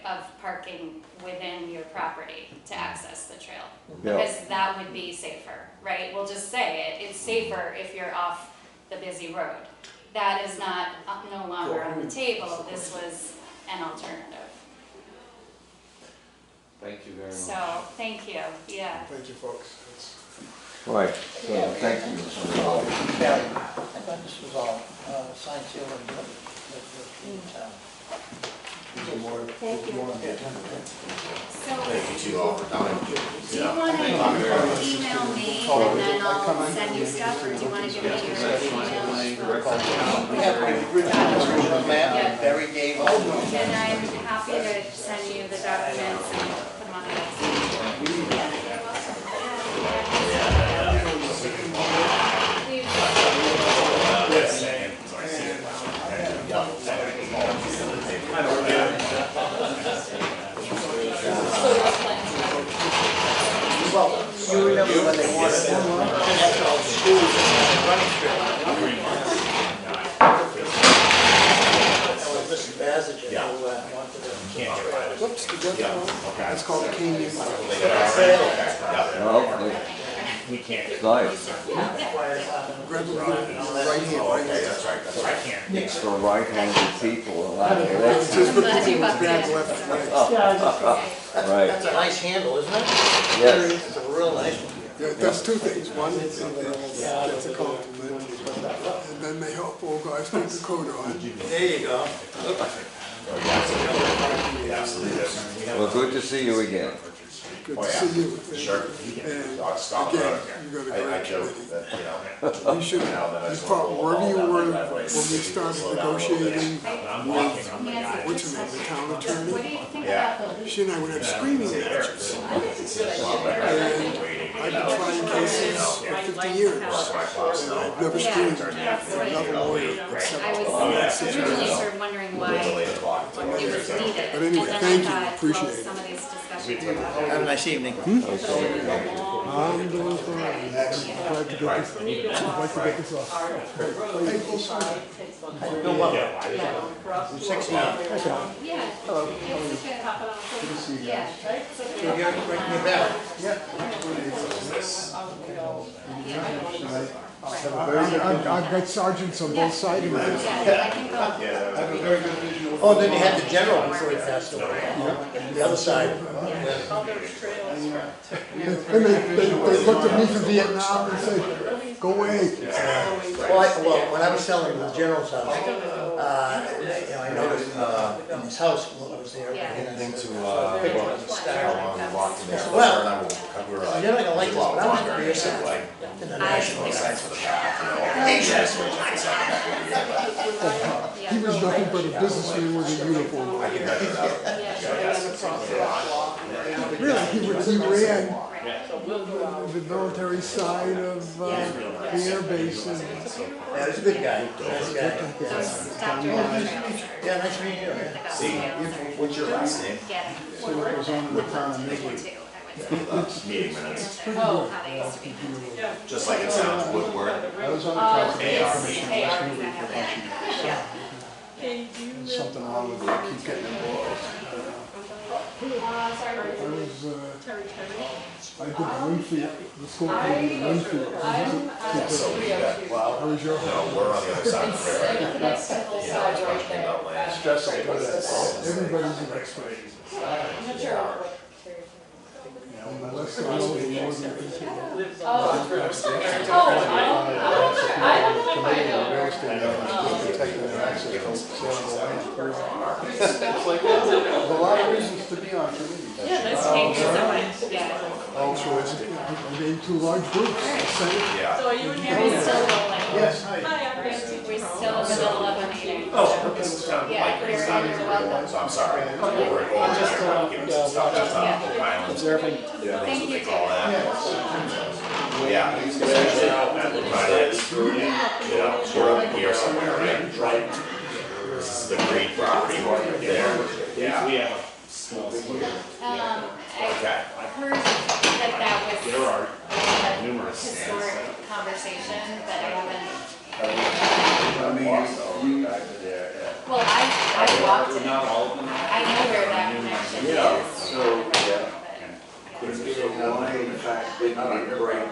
of parking within your property to access the trail. Yeah. Because that would be safer, right? We'll just say it, it's safer if you're off the busy road. That is no longer on the table, this was an alternative. Thank you very much. So, thank you, yeah. Thank you, folks. Right, so thank you, Mr. Hall. Barry, I thought this was all signed, sealed, and delivered with the town. Thank you. So, Thank you all for coming. do you want to email me and then I'll send you stuff, or do you want to give me your email? We have the original map, Barry gave us. And I'm happy to send you the documents and put them on the website. Well, you remember when they wanted schools and running strip. That was Mr. Bazagen who wanted to. Whoops, you got that one? It's called Canyon. Oh, We can't. it's nice. Grab it with your right hand, right? I can't. It's for right-handed people. That's Just put glad you the upped grab it. left and right. right. That's a nice handle, isn't it? Yes. It's a real nice one. Yeah, it does 2 things. One, it gets a compliment, and then they help old guys put the coat on. There you go. Well, good to see you again. Good to see you. Sure. And Stop again, road. you got a I great joke committee. that, you know. You should, wherever you were, when we started negotiating, I'm walking on the guy. what's her name, the town attorney, What do you think Yeah. about the? she and I would have screaming matches. And I've been trying cases for 50 years. I've never screamed for another lawyer except I in that was really situation. sort of wondering why it was needed. But anyway, And thank you, then I thought, appreciate well, it. some of these discussions were about. Have a nice evening. I'm doing fine. I'm glad to get this, I'd like to get this off. No, well, I'm 60. Yeah. It was such a, yeah. You're breaking your back. I've got sergeants on both sides of me. Yeah, I can go. Oh, then you had the general before he passed away. The other side. And they looked at me from Vietnam and said, go away. Well, when I was selling the general's house, I noticed in his house what was there. Anything to, Well, you're not gonna like this, but I was pretty sad in the national side. He was nothing but a businessman with a uniform. Really, he ran the military side of the air base. And Yeah, he's a good guy, nice guy. Stop your Yeah, nice meeting you. Yeah. what's your last name? Get so it was on the town of it Midway. too, I would say. Meeting minutes. How they used to be. Just like it sounds, Woodward. I was on the conservation Yes, commission they last are week. exactly. Yeah. There's something wrong with it, I keep getting involved. I did Winfield, the school committee in Winfield. How was your home? We're on the other side of the river. Yeah, I was questioning about land. Stressful, but it's, Everybody's an expert. On the west side of the northern real estate owners, protecting their access to saleable land. It's like, there's a lot of reasons to be on committees. Thank you so much, yeah. Also, I made 2 large groups. Senate, Yeah. So are you and We're Mary? still rolling. Yes, hi. Hi, I'm Nancy. We're still in the middle of a meeting. Oh, okay. Yeah. You're welcome. So I'm sorry. Yeah. We're I'll just go out, giving some stuff just on Yeah. Oak Island. observing. Thank you, All David. that. Yeah. But it's, you know, we're up here somewhere, right? This is the green property right there. Yeah. We have a small split. Okay. I heard that that was There are a numerous stands set historic up. conversation, but I haven't, I mean, you, well, I walked it. Not all of them. I know where that connection is. Yeah, so, But, so why in fact didn't it break?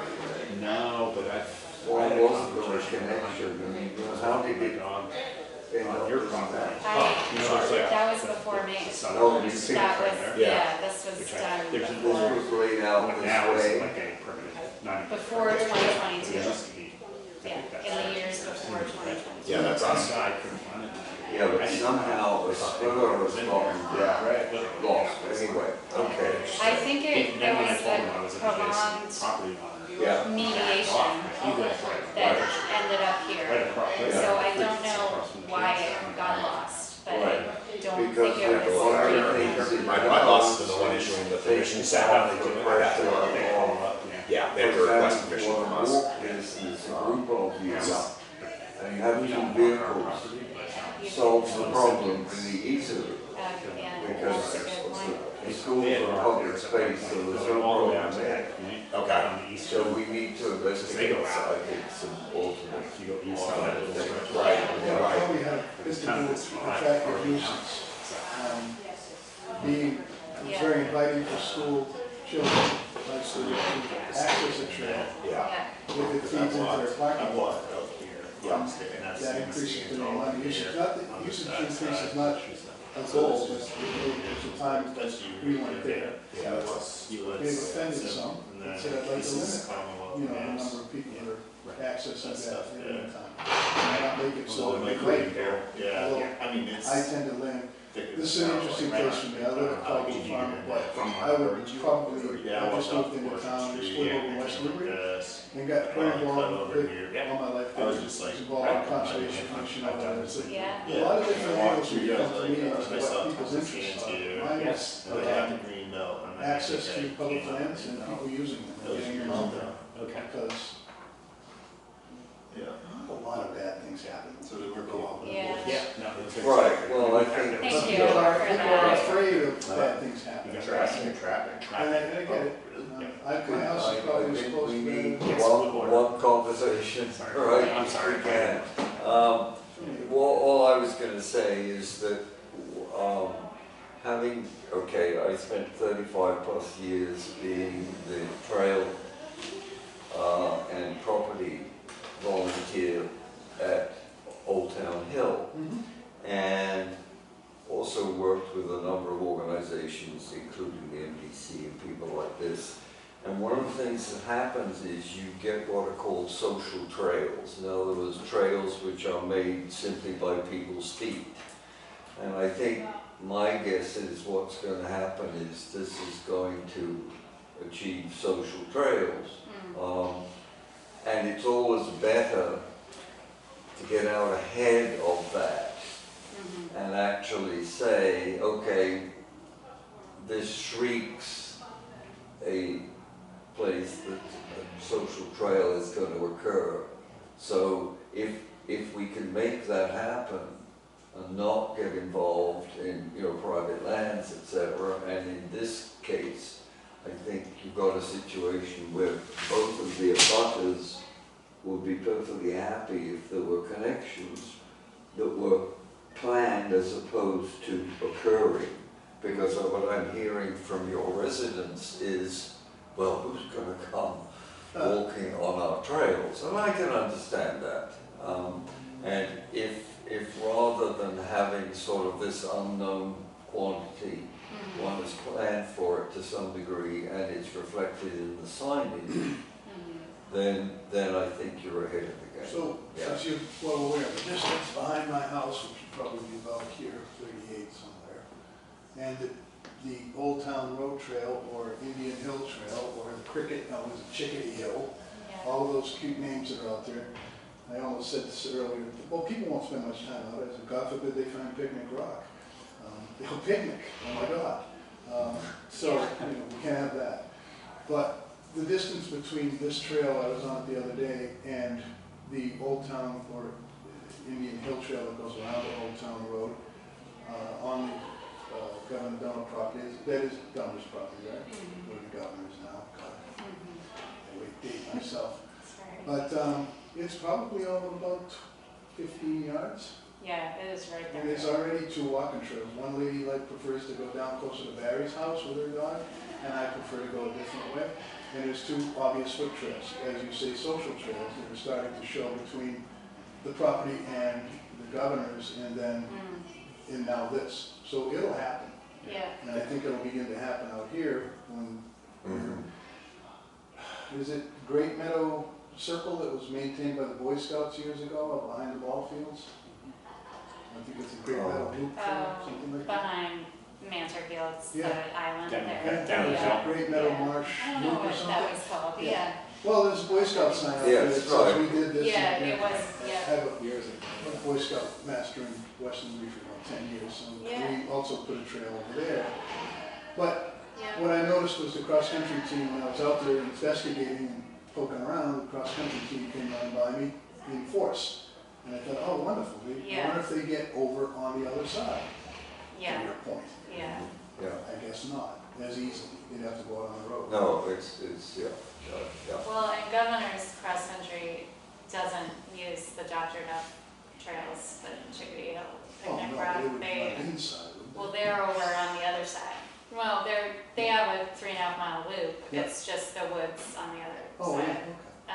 No, but I've. Why wasn't there a connection? I mean, how did it end On up your in property. that? You know, there's like. that was before me. Oh, you see it That right was, there? yeah, this was Which I- done there's an This before, was laid out What this now is way. like a permanent, not. before It 2022. used to be. I Yeah, think that's in the right. years before 2022. Yeah, that's us. I couldn't find it. Yeah, but somehow a spur was lost. Anyway, okay. I think Then there when I was told him I was a an adjacent prolonged property owner. Yeah. mediation He lived right that across. ended up Right here. across. So I don't know why it got lost, but I Right. don't Because think it there's was. a lot of very- things in My boss is the one issuing the permission set up. They do it. I have to, They follow up, yeah. yeah, they have to request permission from us. This is a group of you, and you have two On our vehicles, property, but, solves the problem really easily. Yeah, Because that's a good point. the schools are public space, so there's no all the way out problem to there. that point. Okay. On the east So side. we need to investigate, I think, some alternate. You go east side of the stretch. Right, Yeah, right. probably have, this to do with attractive nuisance. Being, it's very inviting for school children, like so they can access a trail. Yeah. Yeah, If it feeds into their parking lot, out here. Yeah. that increases the amount of usage. Not that usage increase is not a goal, but it's a time we weren't there. Yeah. They've offended some, and said I'd like to limit, the number of people that are accessing that at any time. And not make it so that they might. Yeah, I mean, it's. I tend to land, this is an interesting case for me, I live at Caldwell Farm, but I would probably, I just moved into town, just live over in West Newbury, and got very involved with, all my life, I was just like, involved in conservation commission, all that, it's a yeah. a lot of different angles we come to meetings, I what saw people's Thomas interests are. Sands Mine here. is, And they have the green belt. And then access they to public came up lands with and that. people using them, Those getting years around ago. them, Okay. because Yeah. a lot of bad things happen. So they were cool. Yeah. Yeah, no, it's. Right, well, I think. Thank But you people are, for people are that. afraid of bad things happening. Traffic. And I get it. My house is probably I think supposed we to need be. one conversation, right? I'm sorry. We can. Well, all I was gonna say is that, I spent 35 plus years being the trail, and property volunteer at Old Town Hill. And also worked with a number of organizations, including the MDC and people like this. And one of the things that happens is you get what are called social trails. In other words, trails which are made simply by people's feet. And I think my guess is what's going to happen is this is going to achieve social trails. And it's always better to get out ahead of that and actually say, okay, this shrieks a place that a social trail is going to occur. So if we can make that happen and not get involved in private lands, etc., and in this case, I think you've got a situation where both of the abutters would be perfectly happy if there were connections that were planned as opposed to occurring. Because of what I'm hearing from your residents is, well, who's going to come walking on our trails? And I can understand that. And if rather than having sort of this unknown quantity, one is planned for it to some degree and it's reflected in the signage, then I think you're ahead of the game. So, Yeah. since you're well aware, the distance behind my house, which would probably be about here, 38 somewhere, and the Old Town Road Trail, or Indian Hill Trail, or the Cricket, no, it was Chickadee Hill, Yeah. all of those cute names that are out there, I almost said this earlier, well, people won't spend much time out, as God forbid they find Picnic Rock. They'll picnic, oh my God. So, we can't have that. But the distance between this trail I was on the other day and the Old Town or Indian Hill Trail that goes around the Old Town Road on the Governor Donald property, that is Governor's property, right? Where the governor is now. God, I would date myself. But it's probably all about 15 yards. Yeah, it is right there. And there's already 2 walking trails. One lady prefers to go down closer to Barry's house with her dog, and I prefer to go a different way. And there's 2 obvious foot trails, as you say, social trails that are starting to show between the property and the governor's, and then and now this. So it'll happen. Yeah. And I think it'll begin to happen out here when is it Great Meadow Circle that was maintained by the Boy Scouts years ago up behind the ball fields? I think it's a Great Meadow Loop Trail, something like that. Behind Mantor Fields, Yeah. the island Down- there. down the hill. Great Meadow Yeah. Marsh I don't know Loop or what something. that was called, Yeah. yeah. Well, there's a Boy Scout sign out Yeah, there that that's says right. we did this. Yeah, and it was, I yeah. have a Boy Scout master in Western Reef for about 10 years, so Yeah. we also put a trail over there. But Yeah. what I noticed was the cross-country team, when I was out there investigating and poking around, the cross-country team came running by me in force. And I thought, oh, wonderful, I Yeah. wonder if they get over on the other side, to Yeah, your point. yeah. Yeah. I guess not, as easily, they'd have to go out on the road. No, it's, yeah. Well, and Governor's Cross Country doesn't use the Dr. Duff trails, the Chickadee Hill, Oh, Picnic no, Rock. they would They, run inside, wouldn't they? well, they're over on the other side. Well, they have a 3.5 mile loop. Yeah. It's just the woods on the other Oh, yeah, side. okay.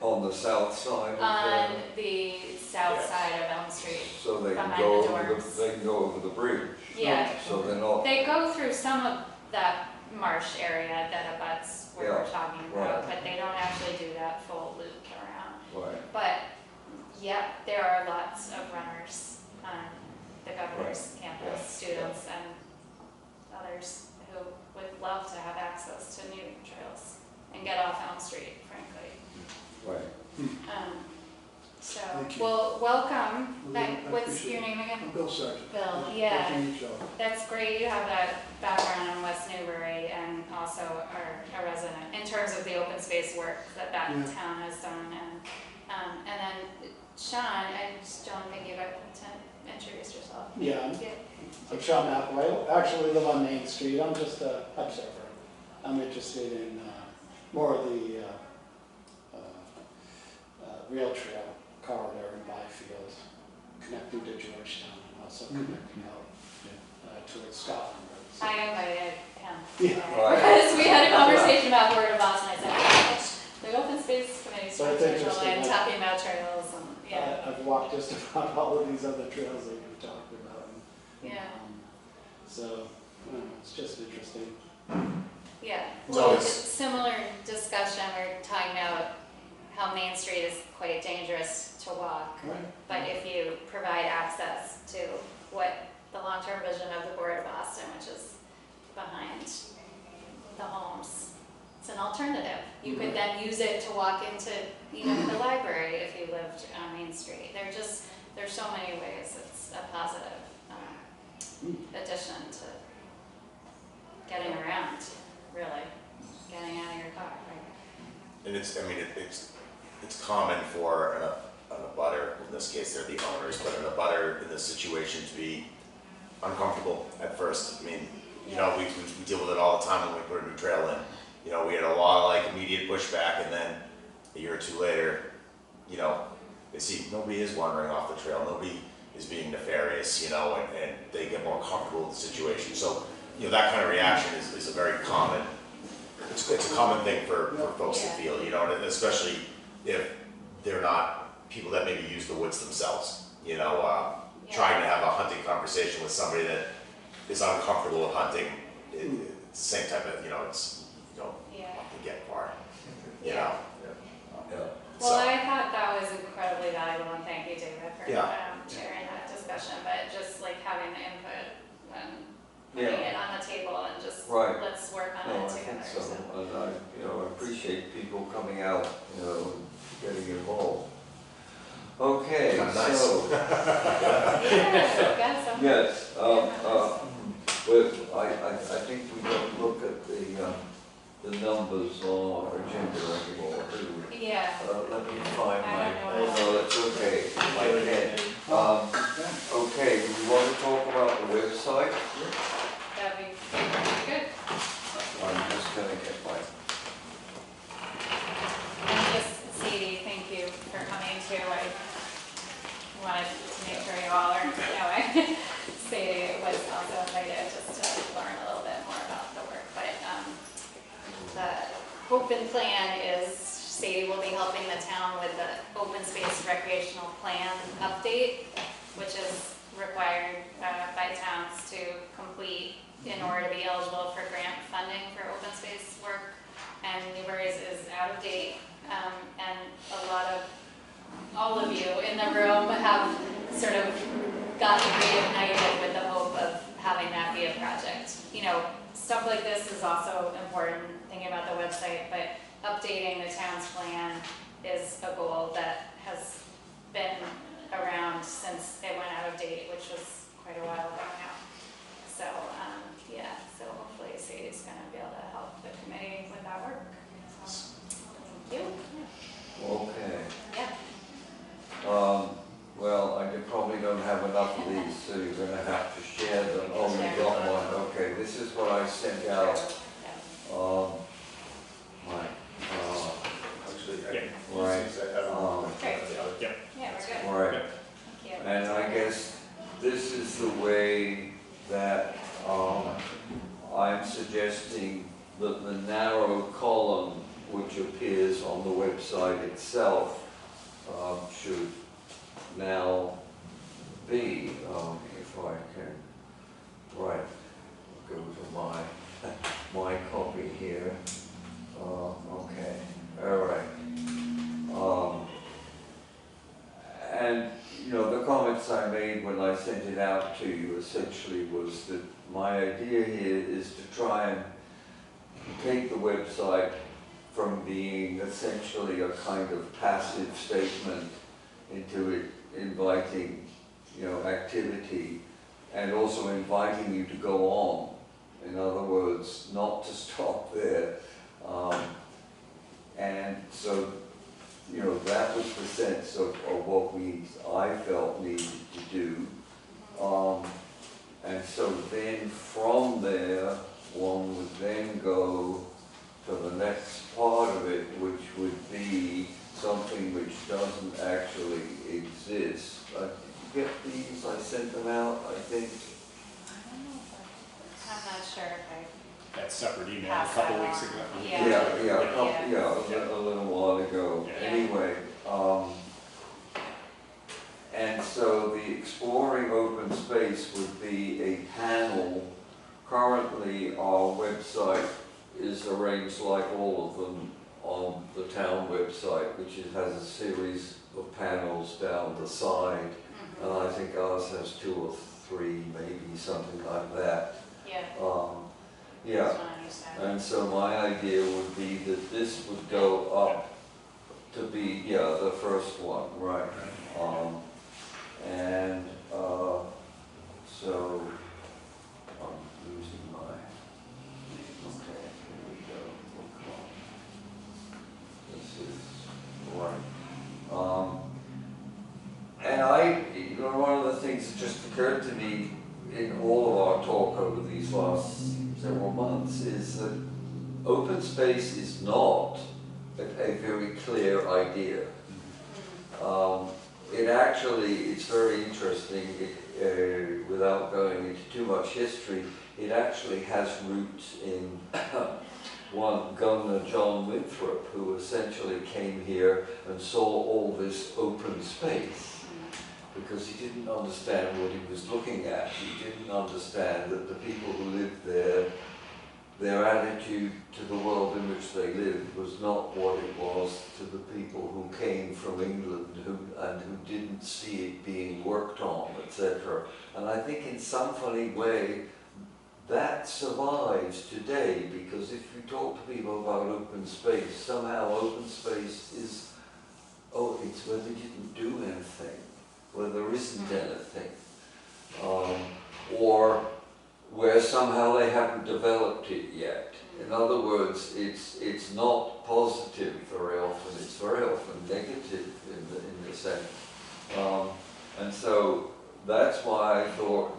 On the south side of On the, the south side of Elm Street. so they can behind go the over dorms. they can go over the bridge. Yeah. So they're not, They go through some of that marsh area that abuts where we're Yeah, talking right. about, but they don't actually do that full loop around. right, But, yeah, there are lots of runners on the governor's campus, students and others who would love to have access to new trails and get off Elm Street, frankly. right. So, Thank you. well, welcome. Well, I What's appreciate your it. name again? I'm Bill Sargent. Bill, Nice yeah. to meet you all. That's great, you have that background in West Newbury and also are a resident in terms of the open space work that Yeah. town has done. And then Sean, I just don't think you got to introduce yourself. Yeah, Yeah. I'm Sean McElroy. I actually live on Main Street. I'm just an observer. I'm interested in more of the rail trail corridor in Byfield, connecting to Georgetown and also connecting out towards Scotland Road. So- I invited him. Yeah. Because we had a conversation about Board of Boston, I said, the open space committee So it's special interesting, and like- talking about trails and, yeah, I've walked just about all of these other trails that you've talked about. And, yeah, so, I don't know, it's just interesting. yeah. So Well, it's- similar discussion, we're talking about how Main Street is quite dangerous to walk. Right. But if you provide access to what the long-term vision of the Board of Boston, which is behind the homes, it's an alternative. You could then use it to walk into even the library if you lived on Main Street. There's so many ways it's a positive addition to getting around, really, getting out of your car, right? And it's common for an abutter, in this case they're the owners, but an abutter in this situation to be uncomfortable at first. I mean, you know, we deal with it all the time when we put a new trail in. You know, we had a lot of like immediate pushback, and then a year or two later, you know, they see nobody is wandering off the trail, nobody is being nefarious, you know, and they get more comfortable with the situation. So, you know, that kind of reaction is a very common, it's a common thing for folks to Yeah. feel, you know, and especially if they're not people that maybe use the woods themselves, you know, trying to have a hunting conversation with somebody that is uncomfortable with hunting, it's the same type of, you know, it's, you don't Yeah. want to get far, you Yeah. know. Yeah. Well, So- I thought that was incredibly valuable, and thank you, David, for Yeah. sharing that discussion, but just like having the input and putting Yeah. it on the table and just, Right. let's work on No, I it think together, so, so. and I appreciate people coming out, and getting involved. Okay, Nice. so, Yeah, got some. yes, well, I think we don't look at the numbers on our agenda anymore, do we? Yeah, Let me find I my, don't know. oh no, that's okay, my pen. Okay, do we want to talk about the website? that'd be good. I'm just gonna get my, And just, Sadie, thank you for coming too. I wanted to make sure you all are knowing. Sadie was also invited just to learn a little bit more about the work. But the hope and plan is Sadie will be helping the town with the open space recreational plan update, which is required by towns to complete in order to be eligible for grant funding for open space work. And Newbury's is out of date, and all of you in the room have sort of gotten reignited with the hope of having that be a project. You know, stuff like this is also important, thinking about the website, but updating the town's plan is a goal that has been around since it went out of date, which was quite a while ago now. So, yeah, so hopefully Sadie's gonna be able to help the committee with that work. So, thank you. okay. Yeah. Well, I probably don't have enough of these, so you're gonna have to share them. Oh, you got one, okay, this is what I sent out. My, Actually, I Yeah. can, Right. since I haven't. Great. Yep. Yeah, we're good. right. Thank you. And I guess this is the way that I'm suggesting that the narrow column which appears on the website itself should now be, if I can, right, go to my copy here. Okay, all right. And, you know, the comments I made when I sent it out to you essentially was that my idea here is to try and take the website from being essentially a kind of passive statement into it inviting, you know, activity, and also inviting you to go on. In other words, not to stop there. And so, you know, that was the sense of what I felt needed to do. And so then from there, one would then go to the next part of it, which would be something which doesn't actually exist. Did you get these? I sent them out, I think. I don't know if I'm not sure if I. That separate email a Pass couple that weeks on. ago. Yeah. A little while ago. Yeah. Anyway, and so the exploring open space would be a panel. Currently, our website is arranged like all of them on the town website, which has a series of panels down the side. And I think ours has 2 or 3, maybe something like that. Yeah. Yeah. That's what I understand. And so my idea would be that this would go up to be, the first one, right? And so I'm losing my, okay, here we go. This is right. And you know, one of the things that just occurred to me in all of our talk over these last several months is that open space is not a very clear idea. It actually, it's very interesting, without going into too much history, it actually has roots in one Governor John Winthrop, who essentially came here and saw all this open space, because he didn't understand what he was looking at. He didn't understand that the people who lived there, their attitude to the world in which they lived was not what it was to the people who came from England and who didn't see it being worked on, etc. And I think in some funny way that survives today, because if you talk to people about open space, somehow open space is oh, it's where they didn't do anything, where there isn't anything. Or where somehow they haven't developed it yet. In other words, it's not positive very often, it's very often negative in the sense. And so that's why I thought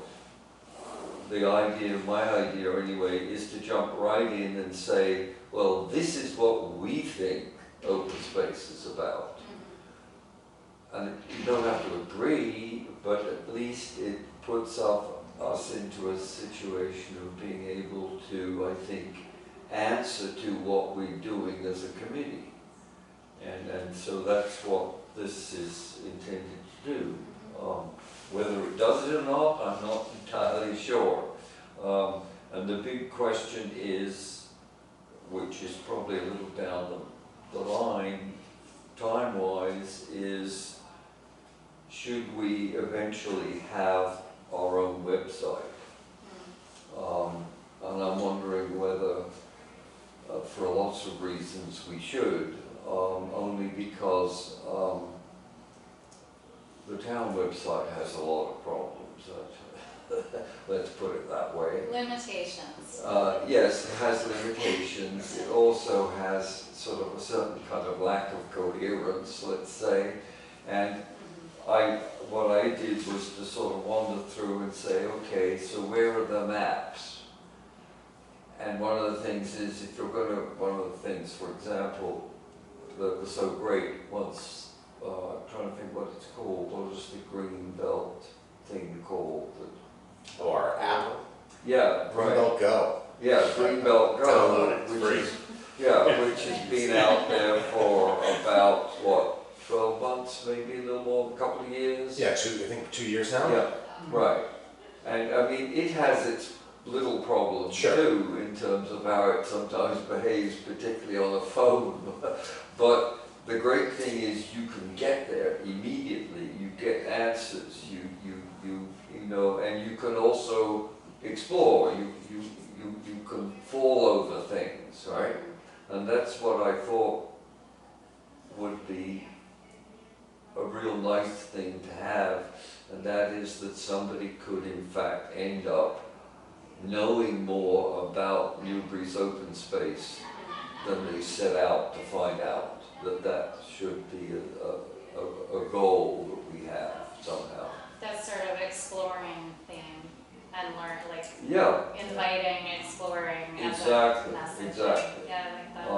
my idea anyway, is to jump right in and say, well, this is what we think open space is about. And you don't have to agree, but at least it puts us into a situation of being able to, I think, answer to what we're doing as a committee. And so that's what this is intended to do. Whether it does it or not, I'm not entirely sure. And the big question is, which is probably a little down the line, time-wise, is should we eventually have our own website? And I'm wondering whether, for lots of reasons, we should, only because the town website has a lot of problems. Let's put it that way. Limitations. Yes, it has limitations. It also has sort of a certain kind of lack of coherence, let's say. And what I did was to sort of wander through and say, okay, so where are the maps? And one of the things is, if you're going to, one of the things, for example, that was so great once, I'm trying to think what it's called, what is the green belt thing called? Or app. Yeah, right. Greenbelt Go. Yeah, Greenbelt Go. Download it, which free. is- Yeah, which has been out there for about, what, 12 months, maybe a little more, a couple of years? Yeah, I think 2 years now. Yeah, right. And I mean, it has its little problems Sure. too, in terms of how it sometimes behaves, particularly on a phone. But the great thing is you can get there immediately, you get answers, you know, and you can also explore, you can fall over things, right? And that's what I thought would be a real nice thing to have, and that is that somebody could in fact end up knowing more about Newbury's open space than they set out to find out. That should be a goal that we have somehow. That sort of exploring thing and learn, like Yeah. inviting, exploring as Exactly, a message. exactly. Yeah, I like that.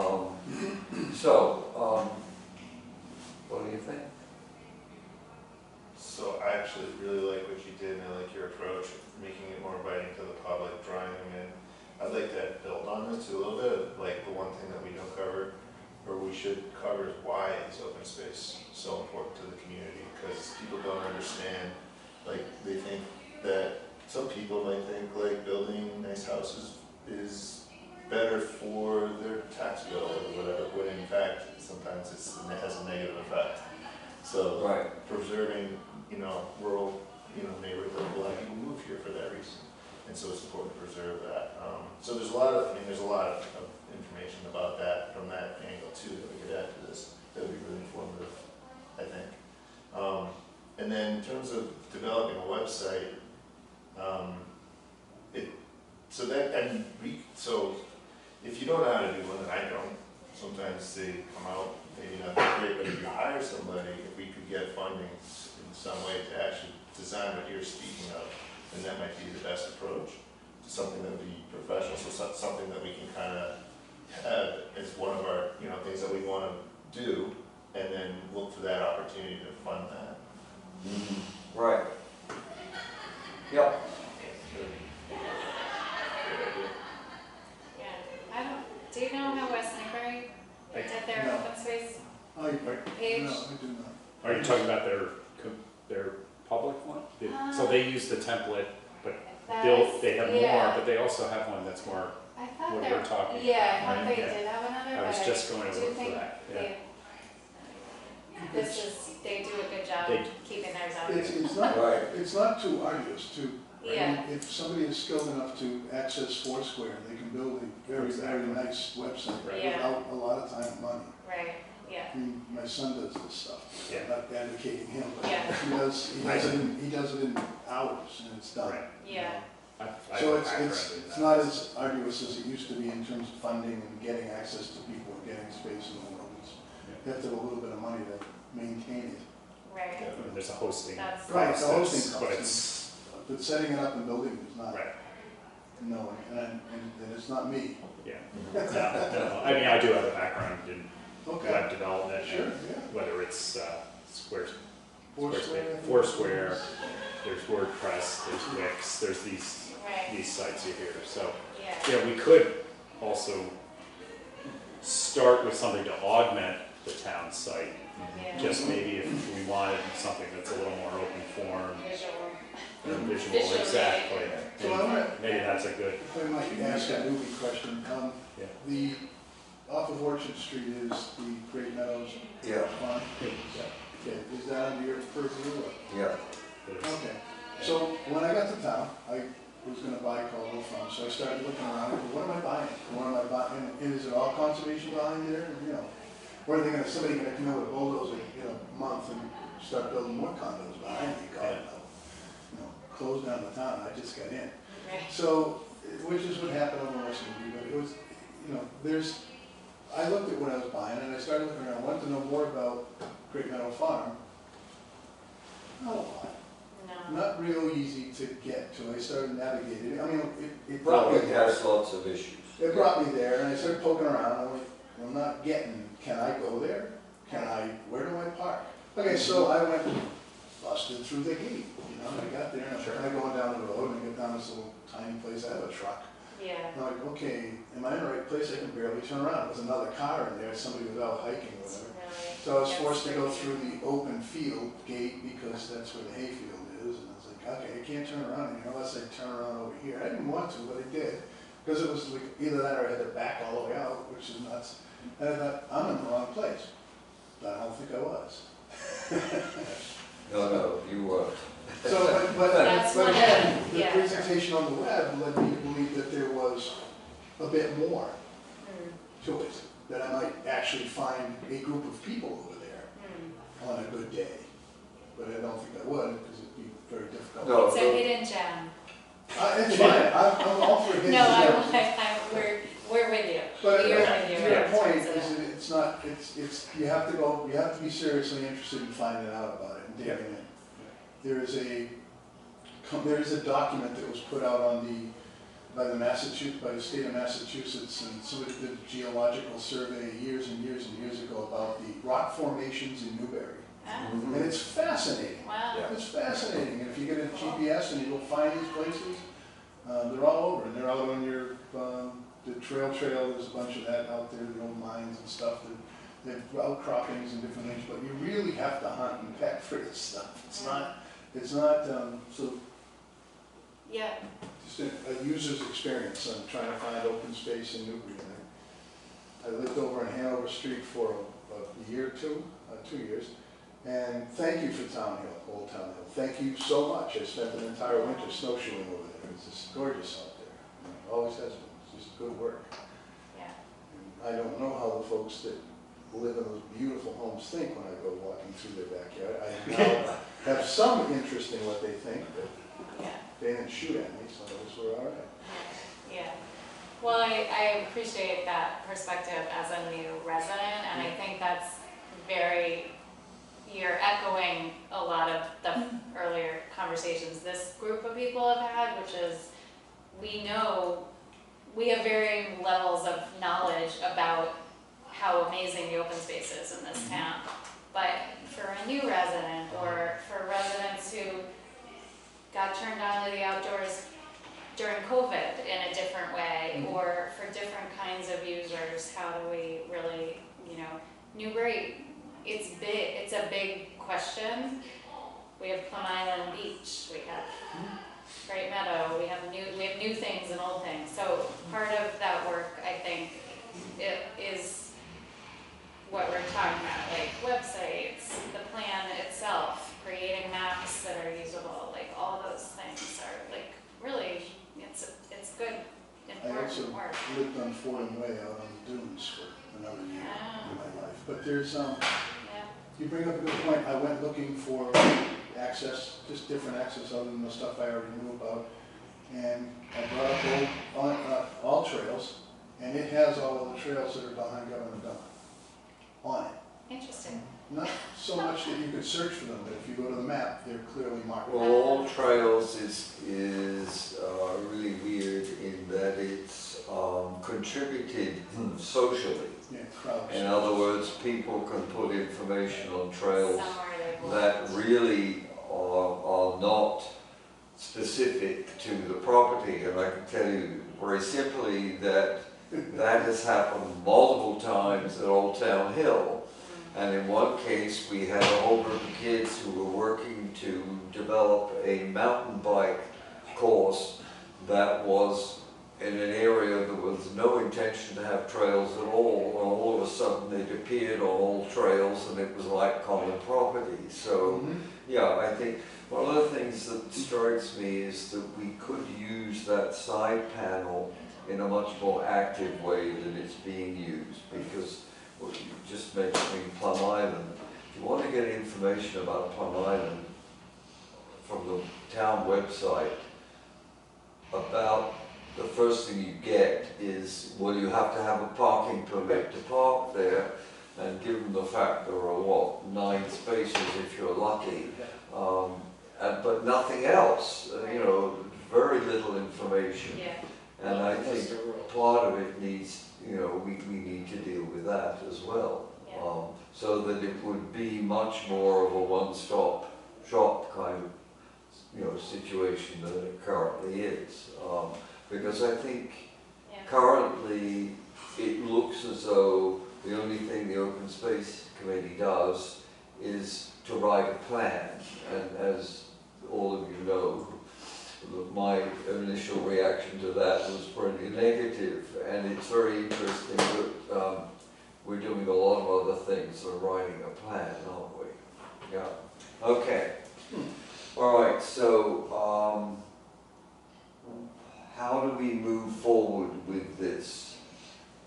What do you think? So I actually really like what you did, and I like your approach, making it more inviting to the public, drawing them in. I'd like to build on this too a little bit, like the one thing that we don't cover, or we should cover, is why is open space so important to the community? Because people don't understand, like they think that, some people might think like building nice houses is better for their tax bill or whatever, when in fact, sometimes it has a negative effect. So Right. preserving, rural, neighborhood, a lot of people move here for that reason. And so it's important to preserve that. So there's a lot of information about that from that angle too that we could add to this. That would be really informative, I think. And then in terms of developing a website, so if you don't know how to do one, and I don't, sometimes they come out, maybe not that great, but if you hire somebody, if we could get funding in some way to actually design what you're speaking of, then that might be the best approach to something that would be professional, so something that we can kind of have as one of our, things that we want to do, and then look for that opportunity to fund that. Right. Yep. Yeah, do you know how West Newbury did their No. open space I, page? no, I do not. Are you talking about their public one? So they use the template, but they have more, but they also have one that's more I thought what they we're talking about. Yeah, I thought right? they Yeah. did have another, I but was just going to do look for think that, yeah. they do a good job They- keeping theirs out. Right. It's not too arduous to, Yeah. if somebody is skilled enough to access Foursquare, they can build a very, very nice website Right. Yeah. without a lot of time and money. Right, Yeah. I mean, my son does this stuff. Yeah. I'm not advocating him, but Yeah. he does it in hours and it's done. Right. Yeah. I So have a background it's in that. not as arduous as it used to be in terms of funding and getting access to people and getting space in the buildings. You have to have a little bit of money to maintain it. Right. Yeah, and there's a hosting That's- Right, cost, the hosting that's- but cost. it's, But setting it up and building it is not, right, no, and it's not me. yeah. No, no, I mean, I do have a background in Okay. web development, Sure, and yeah. whether it's Foursquare. Foursquare, there's WordPress, there's Wix, there's Right. these sites you hear. So, Yeah. yeah, we could also start with something to augment the town site. Yeah. Just maybe if we wanted something that's a little more open form, Visual. or visual, Visually. exactly. So I want Maybe that's a good, If I might ask a newbie question, Yeah. the, off of Orchard Street is the Great Meadows Yeah, Farm? yeah, Okay, is that under your purview or? yeah. there's- Okay, so when I got to town, I was gonna buy Caldwell Farm, so I started looking around, what am I buying? What am I buying, and is it all conservation behind there, you know? Or are they gonna, somebody gonna come in with a bulldozer in a month and start building more condos behind me, God, no. You know, close down the town, I just got in. Right. So, which is what happened on the West Movie, but it was, you know, I looked at what I was buying and I started looking around, I wanted to know more about Great Meadow Farm. Not a lot. No. Not real easy to get to. I started navigating. I mean, it brought me Probably there. has lots of issues. It brought me there, and I started poking around. I'm like, I'm not getting. Can I go there? Where do I park? Okay, so I went, busted through the gate. You know, I got there, and I'm kind of going down the road, and I get down this little tiny place. I have a truck. Yeah. I'm like, okay, am I in the right place? I can barely turn around. There's another car in there. Somebody was out hiking or whatever. Really. So I was forced to go through the open field gate because that's where the hayfield is, and I was like, okay, I can't turn around here unless I turn around over here. I didn't want to, but I did, because it was like either that or I had to back all the way out, which is nuts. And I thought, I'm in the wrong place. But I don't think I was. No, you were. So, but That's one of again, them, the yeah. presentation on the web led me to believe that there was a bit more Mm. to it, that I might actually find a group of people over there Mm. on a good day. But I don't think I would, because it'd be very difficult. No. It's a hidden gem. It's fine, I'm all for hidden No, gems. we're with you. But We are to with you. your in point, terms of is that. that it's not, you have to be seriously interested in finding out about it and digging in. There is a document that was put out by the state of Massachusetts, and somebody did a geological survey years and years and years ago about the rock formations in Newbury. Ah, And it's fascinating. wow. Yeah. It's fascinating, and if you get a GPS and you go find these places, they're all over, and they're out on your, the trail, there's a bunch of that out there, the old mines and stuff, they have outcroppings and different things, but you really have to hunt and peck for this stuff. It's not, so Yeah. just a user's experience on trying to find open space in Newbury. I lived over on Hanover Street for a year or two, 2 years. And thank you for Town Hill, Old Town Hill. Thank you so much. I spent an entire winter snowshoeing over there. It's just gorgeous out there. It always has been. It's just good work. Yeah. And I don't know how the folks that live in those beautiful homes think when I go walking through their backyard. I now have some interest in what they think, but Yeah. they didn't shoot at me, so those were all right. Yeah. Well, I appreciate that perspective as a new resident, and I think that's you're echoing a lot of the earlier conversations this group of people have had, which is we have varying levels of knowledge about how amazing the open space is in this town. But for a new resident, or for residents who got turned on to the outdoors during COVID in a different way, or for different kinds of users, how do we really, Newbury, it's a big question. We have Plum Island Beach, we have Great Meadow, we have new things and old things. So part of that work, I think, it is what we're talking about, like websites, the plan itself, creating maps that are usable, like all those things are like really, it's good, I important. also Or- lived on Fordham Way out on the dunes for another year in my life. But there's, Yeah. you bring up a good point. I went looking for access, just different access other than the stuff I already knew about. And I brought up all trails, and it has all of the trails that are behind Governor Dunn on it. Interesting. Not so much that you could search for them, but if you go to the map, they're clearly marked. Well, all trails is really weird in that it's contributed socially. Yeah, crowds. In other words, people can put information on trails Somewhere they will. that really are not specific to the property. And I can tell you very simply that that has happened multiple times at Old Town Hill. And in one case, we had a whole group of kids who were working to develop a mountain bike course that was in an area that was no intention to have trails at all. And all of a sudden, it appeared on all trails, and it was like common property. So, yeah, I think one of the things that strikes me is that we could use that side panel in a much more active way than it's being used, because well, you just mentioning Plum Island. If you want to get information about Plum Island from the town website, about the first thing you get is, well, you have to have a parking permit to park there, and given the fact there are, what, 9 spaces if you're lucky, but nothing else, you know, very little information. Yeah. And I think part of it needs, you know, we need to deal with that as well. Yeah. So that it would be much more of a one-stop shop kind of, you know, situation than it currently is. Because I think Yeah. currently it looks as though the only thing the Open Space Committee does is to write a plan. And as all of you know, my initial reaction to that was pretty negative, and it's very interesting that we're doing a lot of other things than writing a plan, aren't we? Yeah. Okay. All right. So, how do we move forward with this?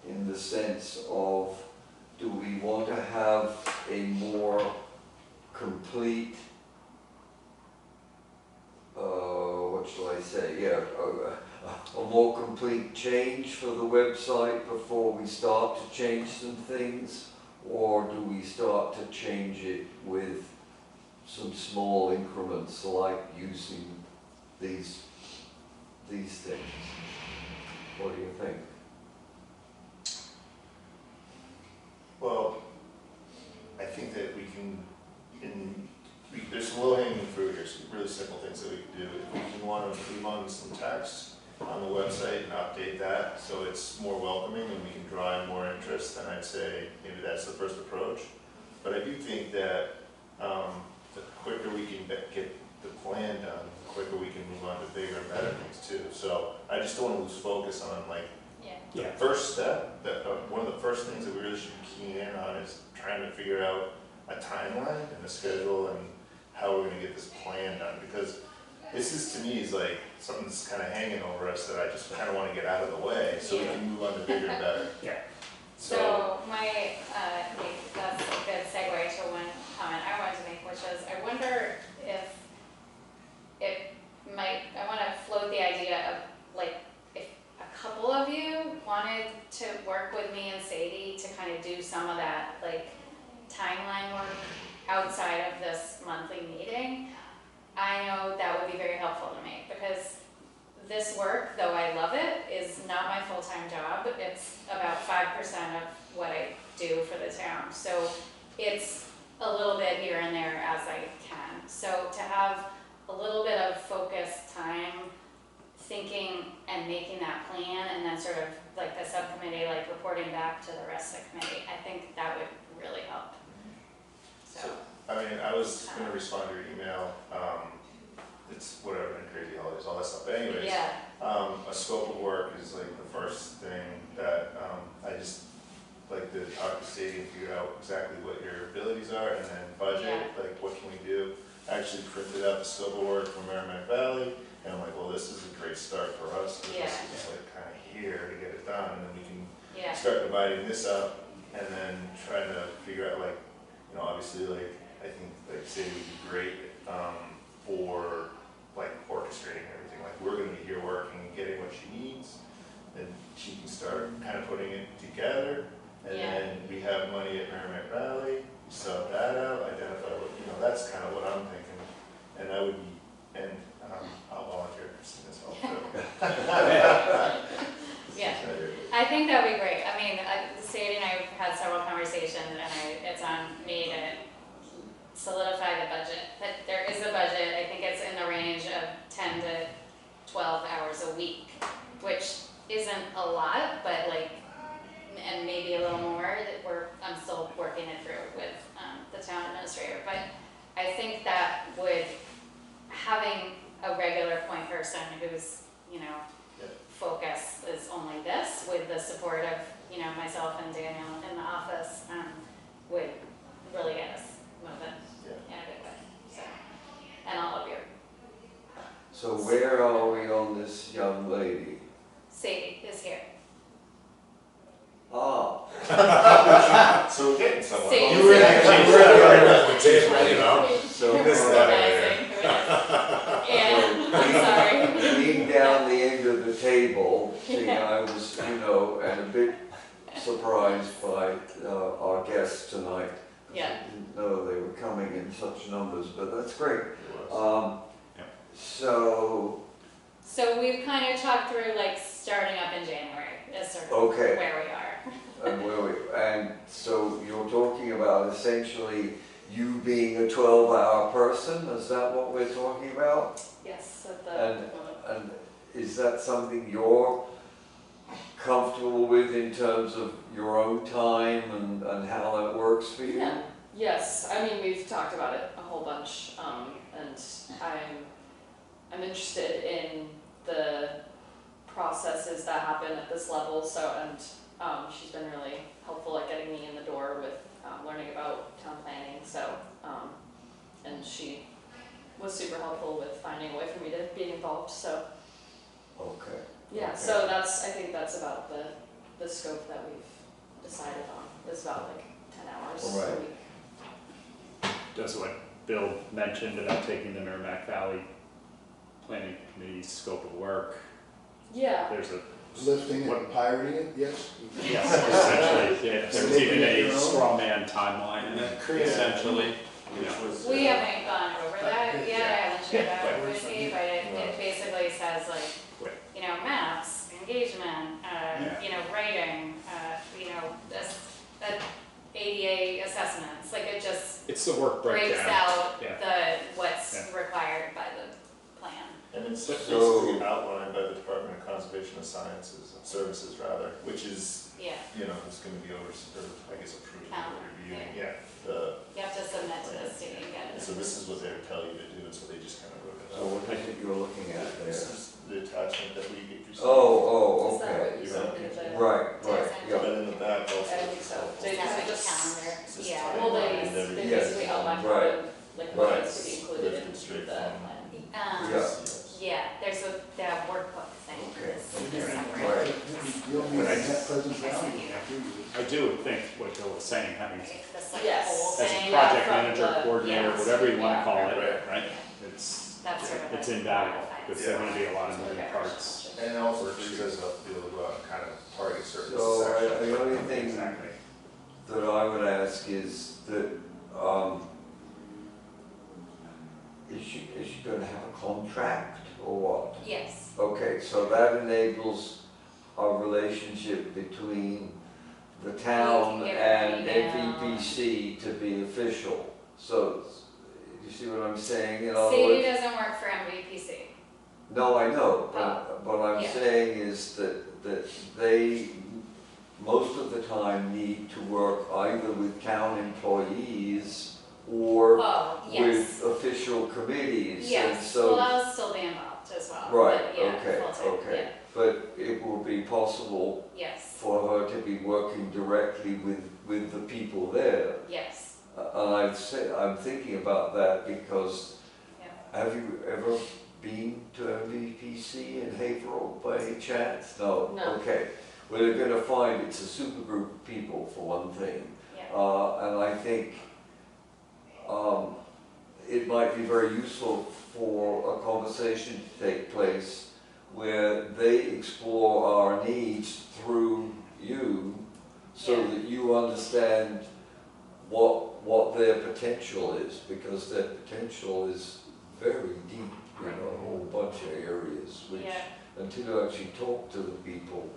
In the sense of, do we want to have a more complete, what shall I say, yeah, a more complete change for the website before we start to change some things? Or do we start to change it with some small increments, like using these things? What do you think? Well, I think that there's some low-hanging fruit here, some really simple things that we can do. If we can want to move on some text on the website and update that so it's more welcoming and we can draw in more interest, then I'd say maybe that's the first approach. But I do think that the quicker we can get the plan done, the quicker we can move on to bigger and better things too. So I just don't want to lose focus on like the first step. One of the first things that we really should key in on is trying to figure out a timeline and a schedule and how we're going to get this plan done, because this is, to me, is like something that's kind of hanging over us that I just kind of want to get out of the way so we can move on to bigger and better. Yeah. So my, that's a good segue to one comment I wanted to make, which is, I wonder if I want to float the idea of, like, if a couple of you wanted to work with me and Sadie to kind of do some of that, like, timeline work outside of this monthly meeting, I know that would be very helpful to me, because this work, though I love it, is not my full-time job. It's about 5% of what I do for the town. So it's a little bit here and there as I can. So to have a little bit of focused time thinking and making that plan, and then sort of like the subcommittee, like reporting back to the rest of the committee, I think that would really help. So, I mean, I was going to respond to your email. It's whatever, and crazy holidays, all that stuff. But anyways, yeah, a scope of work is like the first thing that I just like to talk to Sadie and figure out exactly what your abilities are, and then budget, like what can we do. I actually printed out the scope of work from Merrimack Valley, and I'm like, well, this is a great start for us, because this is like kind of here to get it done, and then we can Yeah, start dividing this up, and then trying to figure out, like, you know, obviously, like, I think, like, Sadie would be great, for, like, orchestrating everything, like, we're gonna be here working, getting what she needs, and she can start kind of putting it together, and Yeah. then we have money at Merrimack Valley, sub that out, identify what, you know, that's kind of what I'm thinking, and I would be, and, I'll volunteer Christina's help too. yeah. I think that'd be great. I mean, Sadie and I have had several conversations, and it's on me to solidify the budget. But there is a budget, I think it's in the range of 10 to 12 hours a week, which isn't a lot, but like, and maybe a little more, that I'm still working it through with the town administrator. But I think that would, having a regular point person who's, you know, focus is only this, with the support of, you know, myself and Daniel in the office, would really get us moving in a good way. So, and all of you. So where are we on this young lady? Sadie is here. Ah, So we're getting somewhere. Sadie. You were actually at the table, you know? so You missed that. Yeah, I'm sorry. being down the end of the table, seeing I was, you know, and a bit surprised by our guests tonight. Yeah. I didn't know they were coming in such numbers, but that's great. So, So we've kind of talked through like starting up in January is sort of Okay. where we are. and so you're talking about essentially you being a 12-hour person, is that what we're talking about? Yes, at And is that something you're comfortable with in terms of your own time and how that works for you? Yeah. Yes, I mean, we've talked about it a whole bunch, and I'm interested in the processes that happen at this level, so, and she's been really helpful at getting me in the door with learning about town planning, so, and she was super helpful with finding a way for me to be involved, so, Okay. yeah, Okay. so I think that's about the scope that we've decided on, is about like 10 hours All right. a week. Does what Bill mentioned about taking the Merrimack Valley Planning Committee's scope of work, Yeah, there's a, Lifting it and pirating it, yes? yes, essentially, yeah, there's even a straw man timeline in it, essentially. Which was, We haven't gone over that yet, Yeah. I haven't shared that Right. with you, but it basically says like, you know, maps, engagement, you know, writing, you know, ADA assessments, like it just It's the work breaks breakdown. out Yeah. what's Yeah. required by the plan. and it's So- basically outlined by the Department of Conservation of Sciences, Services rather, which is, Yeah, you know, is gonna be or I guess approved Town, or reviewing, yeah. The, you have to submit to the state and get it. so this is what they would tell you to do, so they just kind of wrote it So out. what is it you're looking at This there? is the attachment that we get received. Oh, is that okay. what you sent me today? Right, right, But yeah. in the back also. I think so. It's They got like a just- calendar, It's just yeah. tied Well, in they and everything. Yes. basically outline how Right. to, like, what Right. needs to be included in Lifted straight the from- plan. Yeah. Yeah, there's the workbook thing. Okay. It's separate. Right. You don't need But I- that present I value, sent you. do you? I do think what Bill was saying, having This like Yes. whole as a thing. project from manager, the- coordinator, yes. whatever you wanna Yeah. call it, Right. right? It's, That's sort of it's like invaluable, modified. because there are gonna be a lot of moving Okay. parts. And it also frees us up to be able to go out and kind of target certain So sections. the only thing Exactly. that I would ask is that, is she gonna have a contract or what? Yes, Okay, so that enables a relationship between the town We can give and an email. FEPC to be official. So, you see what I'm saying? In other Sadie words, doesn't work for MVPC. no, I know, but Oh, what I'm yeah. saying is that they, most of the time, need to work either with town employees or Oh, yes, with official committees. And yes, so, well, I'll still be involved as well. right, but yeah, okay, full-time, okay. yeah. But it will be possible Yes, for her to be working directly with the people there. yes, And I'm thinking about that because yeah. have you ever been to MVPC in Haverhill by any chance? No? No. Okay. Well, you're gonna find it's a super group of people for one thing. Yeah. And I think it might be very useful for a conversation to take place where they explore our needs through you so Yeah. that you understand what their potential is, because their potential is very deep in a whole bunch of areas, which Yeah. until you actually talk to the people,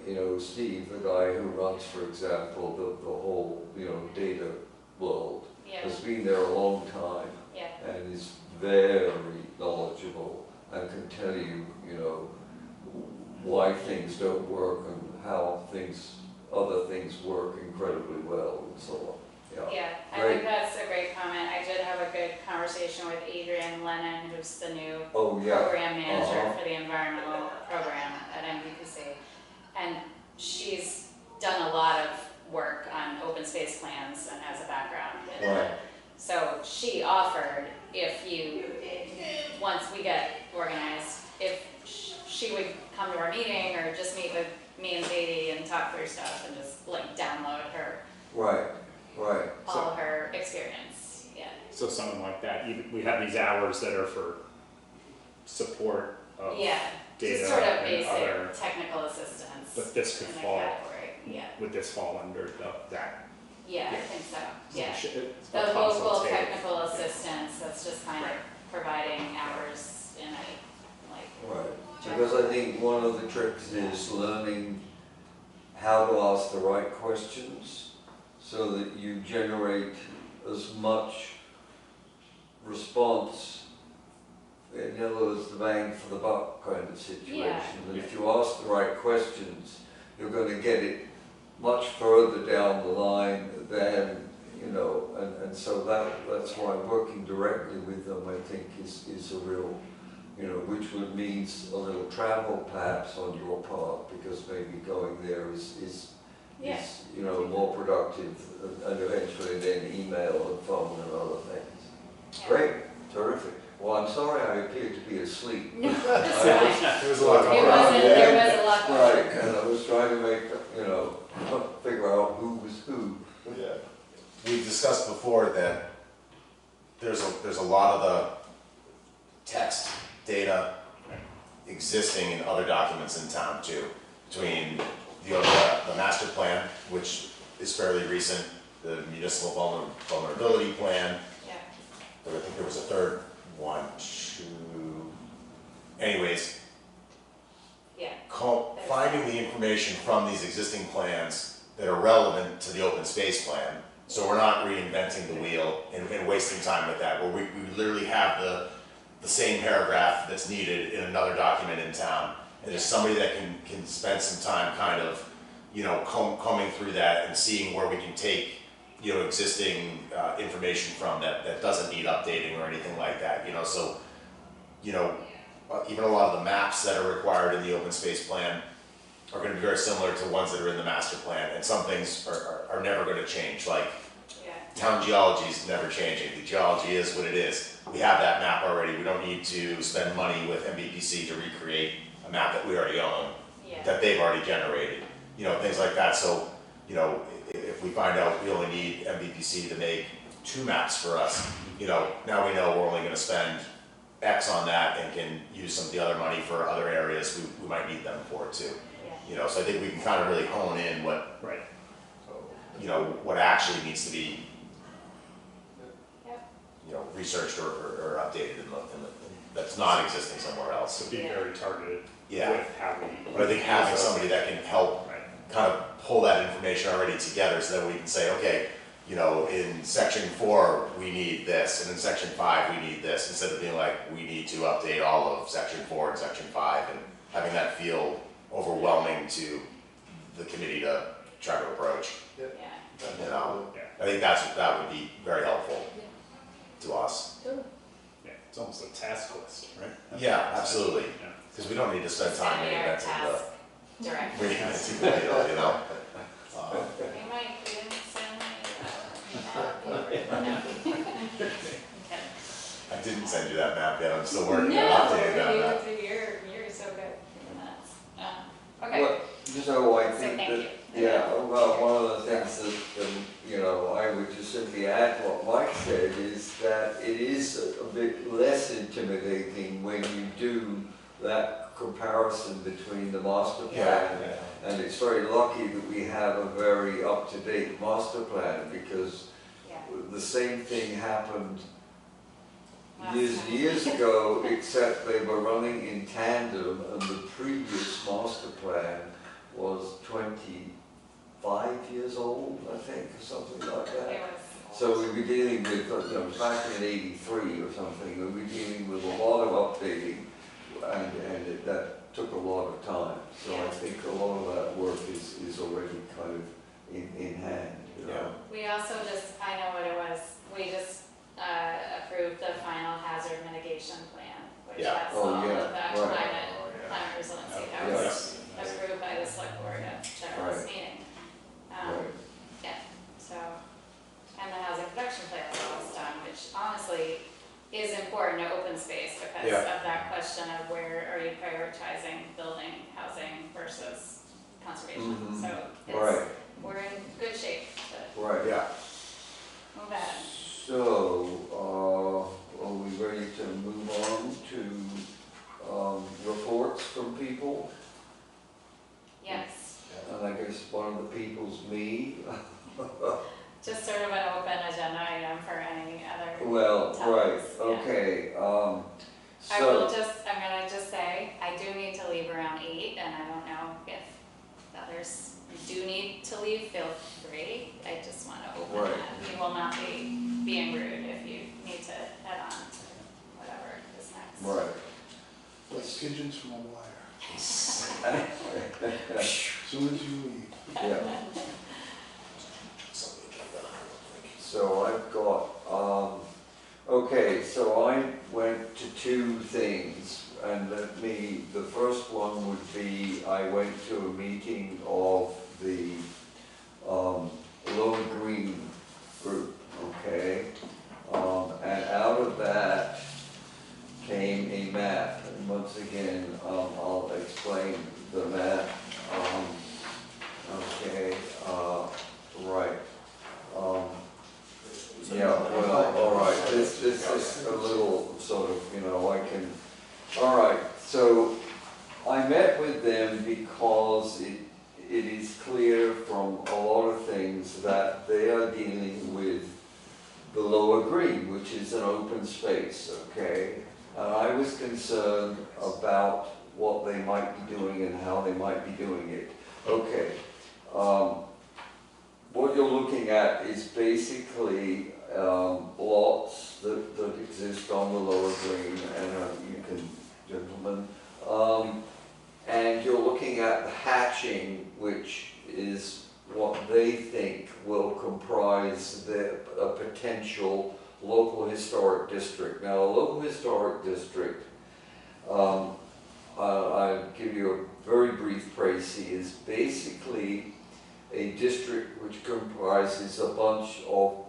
you know, Steve, the guy who runs, for example, the whole, you know, data world, Yeah. has been there a long time Yeah. and is very knowledgeable and can tell you, you know, why things don't work and how other things work incredibly well and so on. Yeah. Yeah, I Great. think that's a great comment. I did have a good conversation with Adrienne Lennon, who's the new Oh, yeah. program manager Uh-huh. for the environmental program at MVPC. And she's done a lot of work on open space plans and has a background in Right. that. So she offered, once we get organized, if she would come to our meeting or just meet with me and Zadie and talk through stuff and just like download her, Right, right. all of her experience, yeah. So something like that, even, we have these hours that are for support of Yeah, data just sort of and basic other, technical assistance but this could in the fall, category, yeah. would this fall under that? Yeah, I Yeah. think so, yeah. It's The a local consultative. technical assistance, that's just kind of providing hours in a, like, Right, because I think one of the tricks is learning how to ask the right questions so that you generate as much response, in other words, the bang for the buck kind of situation. Yeah. And if you ask the right questions, you're going to get it much further down the line than, you know, and so that's why working directly with them, I think, is a real, you know, which would mean a little travel perhaps on your part, because maybe going there is Yeah. you know, more productive, and eventually then email and phone and other things. yeah. Great, terrific. Well, I'm sorry I appeared to be asleep. No, that's fine. There was a lot It going on. wasn't, there was a lot going on. Right, and I was trying to make, you know, figure out who was who. Yeah. We've discussed before that there's a lot of the text data existing in other documents in town too, between the master plan, which is fairly recent, the municipal vulnerability plan, Yeah, I think there was a third one, anyways, yeah, finding the information from these existing plans that are relevant to the open space plan, so we're not reinventing the wheel and wasting time with that, where we literally have the same paragraph that's needed in another document in town, and there's somebody that can spend some time kind of, you know, combing through that and seeing where we can take, you know, existing information from that doesn't need updating or anything like that, you know, so, you know, even a lot of the maps that are required in the open space plan are gonna be very similar to ones that are in the master plan, and some things are never gonna change, like yeah, town geology is never changing, the geology is what it is. We have that map already, we don't need to spend money with MVPC to recreate a map that we already own, yeah, that they've already generated, you know, things like that, so, you know, if we find out we only need MVPC to make 2 maps for us, you know, now we know we're only gonna spend X on that and can use some of the other money for other areas we might need them for too. yeah. You know, so I think we can kind of really hone in what, Right. you know, what actually needs to be, Yep. you know, researched or updated that's not existing somewhere else. So be Yeah. very targeted Yeah. with how we. But I think having somebody that can help Right. kind of pull that information already together so that we can say, okay, you know, in section 4, we need this, and in section 5, we need this, instead of being like, we need to update all of section 4 and section 5, and having that feel overwhelming to the committee to try to approach. Yeah, You know, Yeah. I think that would be very helpful to us. Yeah, it's almost a task list, right? Yeah, absolutely, Yeah. because we don't need to spend time Send me our reinventing task direct. the wheel, you know? Hey Mike, you didn't send me, no. Okay. I didn't send you that map yet, I'm still working No, on updating that you map. looked at you're so good in that. Okay, Well, so I so think thank that, you. yeah, well, one of the things that, you know, I would just simply add to what Mike said is that it is a bit less intimidating when you do that comparison between the master plan. And it's very lucky that we have a very up-to-date master plan, because Yeah. the same thing happened Last years time. and years ago, except they were running in tandem, and the previous master plan was 25 years old, I think, or something like It that. was. So we were dealing with, you know, back in '83 or something, we were dealing with a lot of updating, and that took a lot of time. So I think a lot of that work is already kind of in hand, you know. We also just, I know what it was, we just approved the final hazard mitigation plan, which Yeah. has Oh, all yeah, of that right. climate resiliency. That Yeah. was approved by the select board at Charlotte's Right. meeting. Right. Yeah, so, and the housing production plan was almost done, which honestly is important to open space because Yeah. of that question of where are you prioritizing building, housing versus conservation. Mhm. So Right. it's, we're in good shape to Right. Yeah. move ahead. So, are we ready to move on to reports from people? Yes, And I guess one of the people's me. just sort of an open agenda item for any other. Well, right, topics, yeah. okay, I will so, just, I'm gonna just say, I do need to leave around 8, and I don't know if others do need to leave, feel free. I just wanna open Right. that. We will not be being rude if you need to head on to whatever is next. right. Like pigeons from a wire. As soon as you leave. Yeah. So I've got, okay, so I went to two things, and the first one would be, I went to a meeting of the Lower Green group, okay? And out of that came a map, and once again, I'll explain the map. Okay, right. Yeah, well, all right, this is a little sort of, you know, I can, all right, so I met with them because it is clear from a lot of things that they are dealing with the Lower Green, which is an open space, okay? And I was concerned about what they might be doing and how they might be doing it. Okay, what you're looking at is basically lots that exist on the Lower Green, and you can, gentlemen, and you're looking at the hatching, which is what they think will comprise a potential local historic district. Now, a local historic district, I'll give you a very brief précis, is basically a district which comprises a bunch of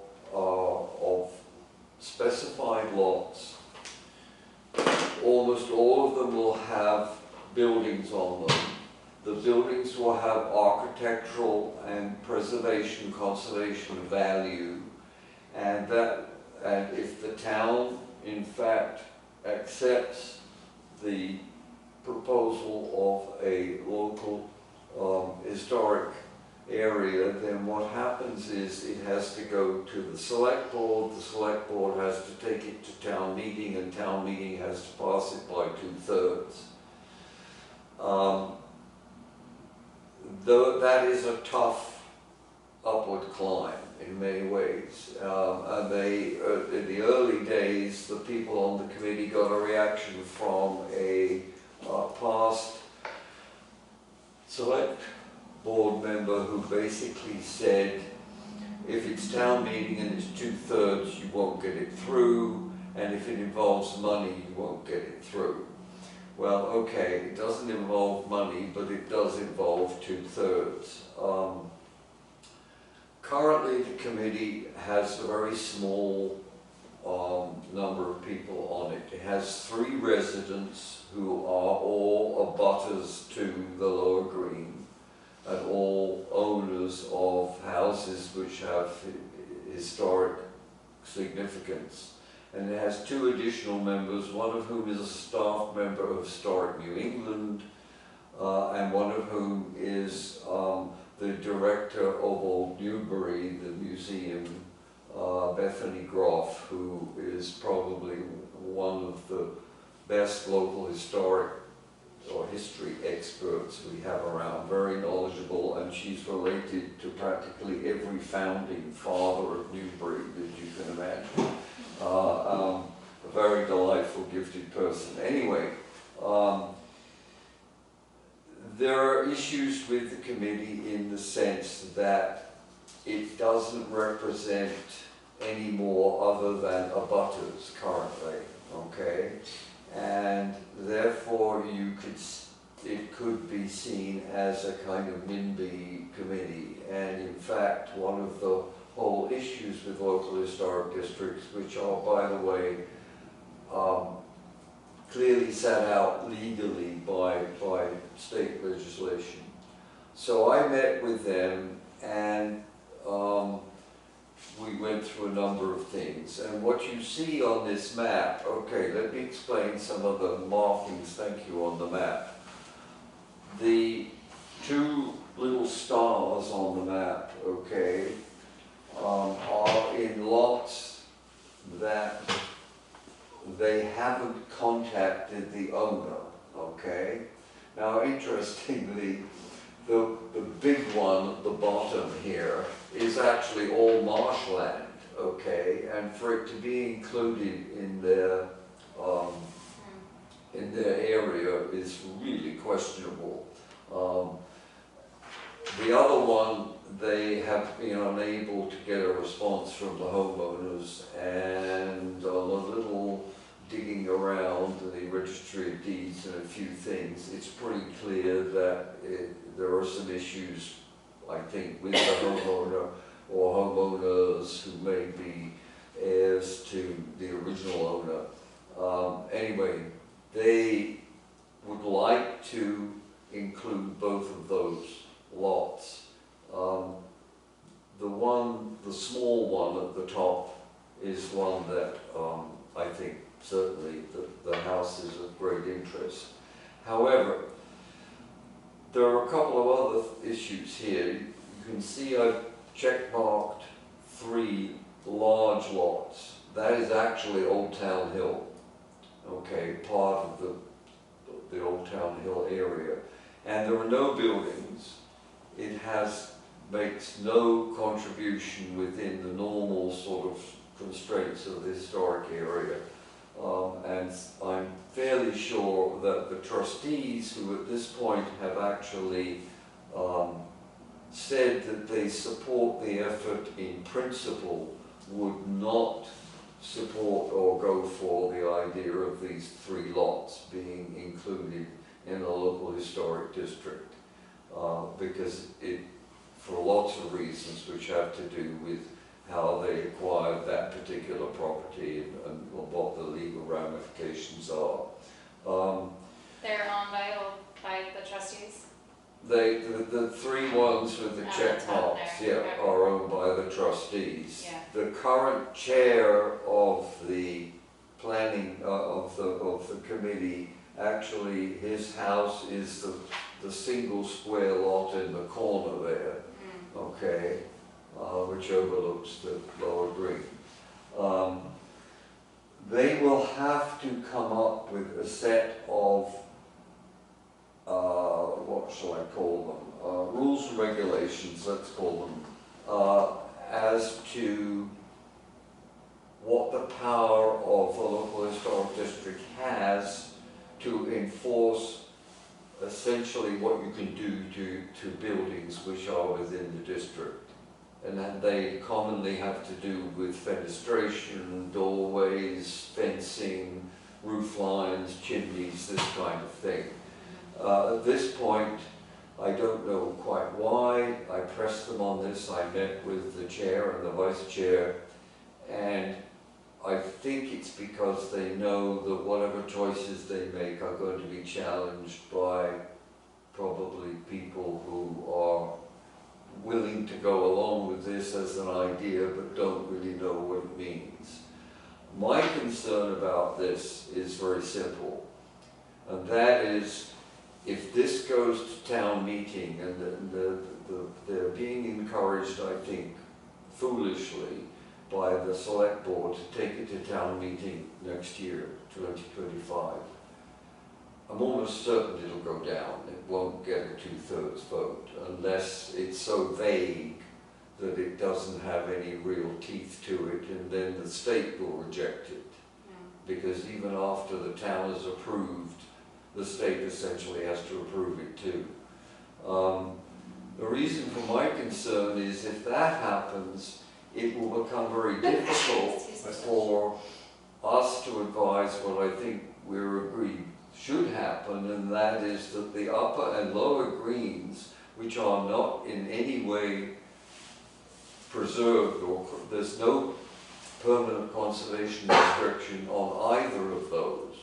specified lots. Almost all of them will have buildings on them. The buildings will have architectural and preservation, conservation value, and if the town, in fact, accepts the proposal of a local historic area, then what happens is it has to go to the select board has to take it to town meeting, and town meeting has to pass it by 2/3. Though that is a tough upward climb in many ways, and in the early days, the people on the committee got a reaction from a past select board member who basically said, if it's town meeting and it's 2/3, you won't get it through, and if it involves money, you won't get it through. Well, okay, it doesn't involve money, but it does involve 2/3. Currently, the committee has a very small number of people has 3 residents who are all abutters to the Lower Green and all owners of houses which have historic significance. And it has 2 additional members, one of whom is a staff member of Historic New England, and one of whom is the director of Old Newbury, the museum, Bethany Groff, who is probably one of the best local historic or history experts we have around, very knowledgeable, and she's related to practically every founding father of Newbury that you can imagine. A very delightful, gifted person. Anyway, there are issues with the committee in the sense that it doesn't represent any more other than abutters currently, okay? And therefore it could be seen as a kind of NIMBY committee. And in fact, one of the whole issues with local historic districts, which are, by the way, clearly set out legally by state legislation. So I met with them, and we went through a number of things. And what you see on this map, okay, let me explain some of the markings, thank you, on the map. The 2 little stars on the map, okay, are in lots that they haven't contacted the owner, okay? Now, interestingly, the big one at the bottom here is actually all marshland, okay? And for it to be included in their area is really questionable. The other one, they have been unable to get a response from the homeowners, and on a little digging around the registry of deeds and a few things, it's pretty clear that there are some issues, I think, with the homeowner or homeowners who may be heirs to the original owner. Anyway, they would like to include both of those lots. The small one at the top is one that I think certainly the house is of great interest. However, there are a couple of other issues here. You can see I've checkmarked 3 large lots. That is actually Old Town Hill, okay, part of the Old Town Hill area. And there are no buildings. It makes no contribution within the normal sort of constraints of the historic area. And I'm fairly sure that the trustees, who at this point have actually said that they support the effort in principle, would not support or go for the idea of these 3 lots being included in a local historic district, because for lots of reasons which have to do with how they acquired that particular property and what the legal ramifications are. They're owned by the trustees? The 3 ones with the check marks, yeah, are owned by the trustees. Yeah. The current chair of the planning of the committee, actually, his house is the single square lot in the corner there, okay, which overlooks the Lower Green. They will have to come up with a set of what shall I call them? Rules and regulations, let's call them, as to what the power of a local historic district has to enforce essentially what you can do to buildings which are within the district. And that they commonly have to do with fenestration, doorways, fencing, roof lines, chimneys, this kind of thing. At this point, I don't know quite why. I pressed them on this. I met with the chair and the vice chair, and I think it's because they know that whatever choices they make are going to be challenged by probably people who are willing to go along with this as an idea but don't really know what it means. My concern about this is very simple, and that is if this goes to town meeting, and they're being encouraged, I think, foolishly, by the select board to take it to town meeting next year, 2025. I'm almost certain it'll go down. It won't get a 2/3 vote unless it's so vague that it doesn't have any real teeth to it, and then the state will reject it. Because even after the town is approved, the state essentially has to approve it too. The reason for my concern is if that happens, it will become very difficult for us to advise what I think we're agreed should happen, and that is that the upper and lower greens, which are not in any way preserved, or there's no permanent conservation restriction on either of those.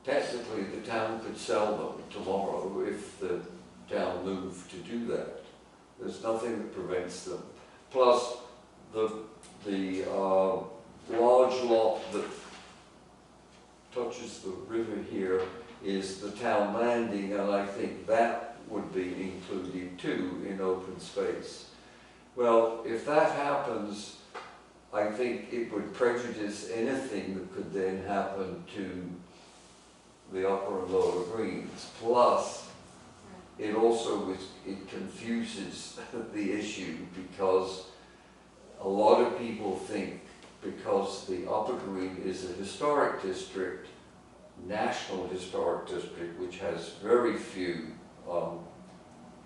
Technically, the town could sell them tomorrow if the town moved to do that. There's nothing that prevents them. Plus, the large lot that touches the river here is the town landing, and I think that would be included too in open space. Well, if that happens, I think it would prejudice anything that could then happen to the upper and lower greens. Plus, it also it confuses the issue, because a lot of people think because the upper green is a historic district, national historic district, which has very few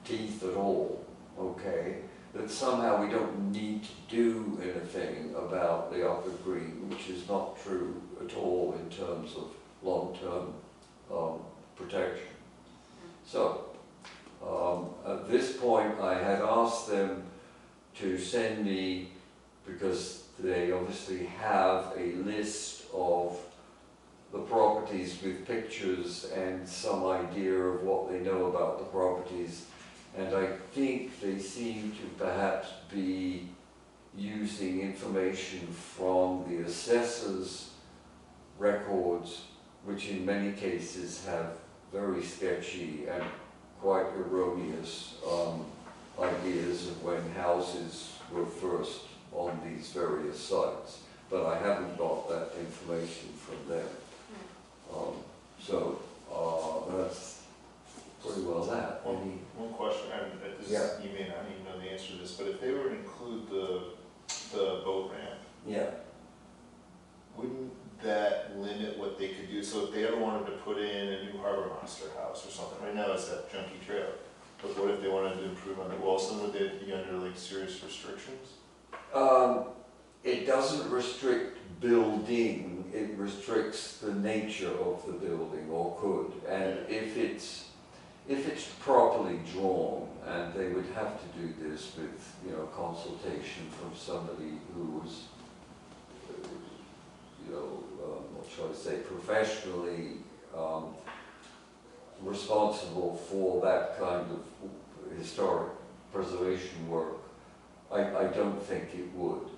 teeth at all, okay, that somehow we don't need to do anything about the upper green, which is not true at all in terms of long-term protection. So, at this point I had asked them to send me, because they obviously have a list of the properties with pictures and some idea of what they know about the properties, and I think they seem to perhaps be using information from the assessor's records, which in many cases have very sketchy and quite erroneous ideas of when houses were first on these various sites. But I haven't got that information from them. That's pretty well that. One question, and you may not even know the answer to this, but if they were to include the boat ramp, yeah, wouldn't that limit what they could do? So if they ever wanted to put in a new harbor master house or something, right now it's that junky trail, but what if they wanted to improve on it? Well, so would they be under like serious restrictions? It doesn't restrict building, it restricts the nature of the building, or could. And if it's properly drawn, and they would have to do this with, you know, consultation from somebody who was, you know, what shall I say, professionally responsible for that kind of historic preservation work, I don't think it would.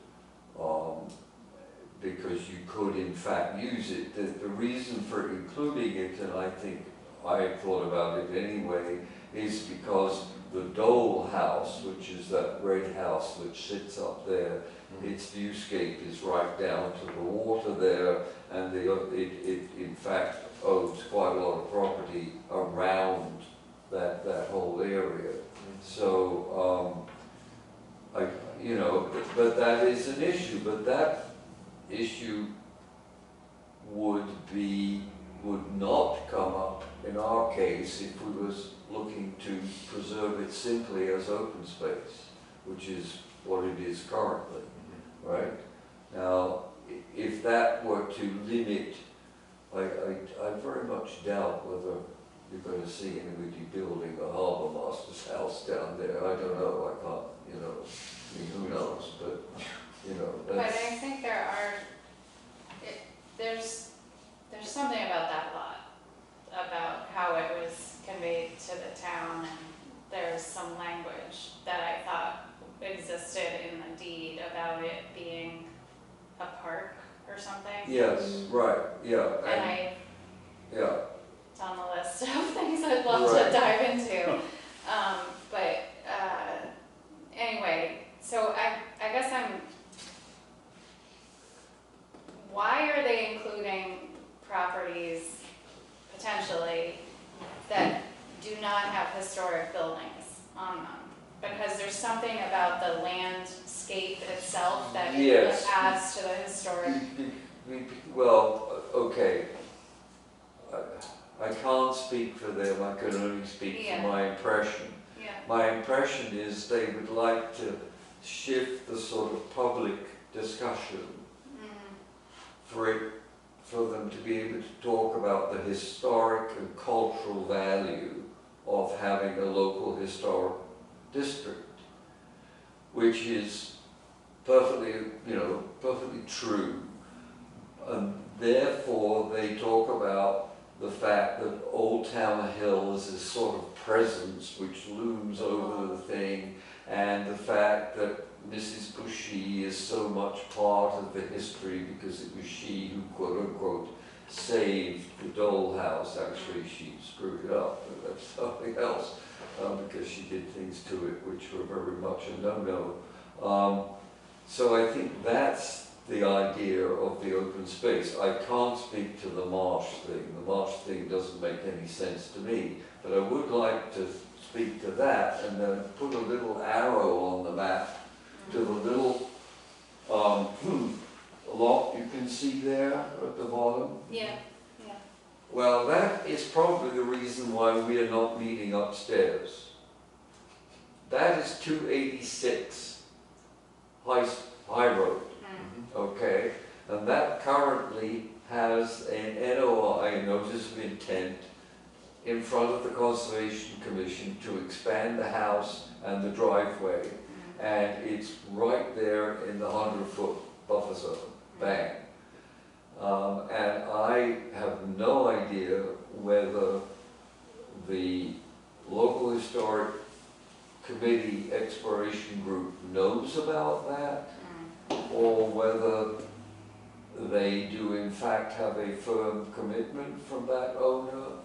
Because you could in fact use it. The reason for including it, and I think I thought about it anyway, is because the Dole House, which is that red house which sits up there, its viewscape is right down to the water there, and it in fact owns quite a lot of property around that whole area. So, you know, but that is an issue, but that issue would not come up in our case if we was looking to preserve it simply as open space, which is what it is currently, right? Now, if that were to limit, I very much doubt whether you're going to see anybody building a harbour master's house down there. I don't know, I can't, you know, I mean, who knows, but, you know, But that's... I think there are there's something about that lot, about how it was conveyed to the town, and there's some language that I thought existed in the deed about it being a park or something. Yes, right, yeah. And Yeah, it's on the list of things I'd love Right. to dive into. Anyway, so I guess why are they including properties potentially that do not have historic buildings on them? Because there's something about the landscape itself that Yes. adds to the historic. Well, okay. I can't speak for them, I can only speak Yeah. for my impression. Yeah. My impression is they would like to shift the sort of public discussion for them to be able to talk about the historic and cultural value of having a local historic district, which is perfectly, perfectly true. And therefore they talk about the fact that Old Town Hill is this sort of presence which looms over the thing, and the fact that Mrs. Bushy is so much part of the history because it was she who, quote unquote, saved the dollhouse. Actually, she screwed it up, but that's something else, because she did things to it which were very much a no-no. So I think that's the idea of the open space. I can't speak to the marsh thing. The marsh thing doesn't make any sense to me, but I would like to speak to that and then put a little arrow on the map to the little lot you can see there at the bottom. Yeah, yeah. Well, that is probably the reason why we are not meeting upstairs. That is 286 High Road. Okay, and that currently has an NOI, notice of intent, in front of the Conservation Commission to expand the house and the driveway, and it's right there in the 100-foot buffer zone, bang. And I have no idea whether the local historic committee exploration group knows about that, or whether they do in fact have a firm commitment from that owner,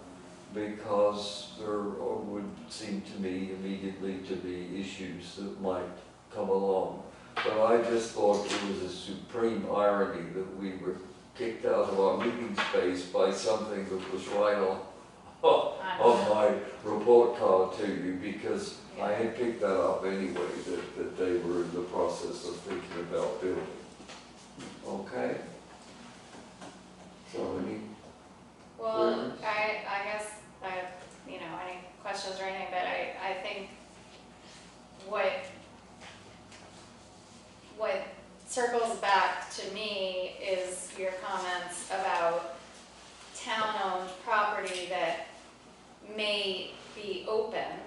because there would seem to me immediately to be issues that might come along. But I just thought it was a supreme irony that we were kicked out of our meeting space by something that was right on my report card to you, because I had picked that up anyway, that they were in the process of thinking about building. Okay? So any Well, queries? I guess I have, any questions or anything, but I think what circles back to me is your comments about town-owned property that may be open,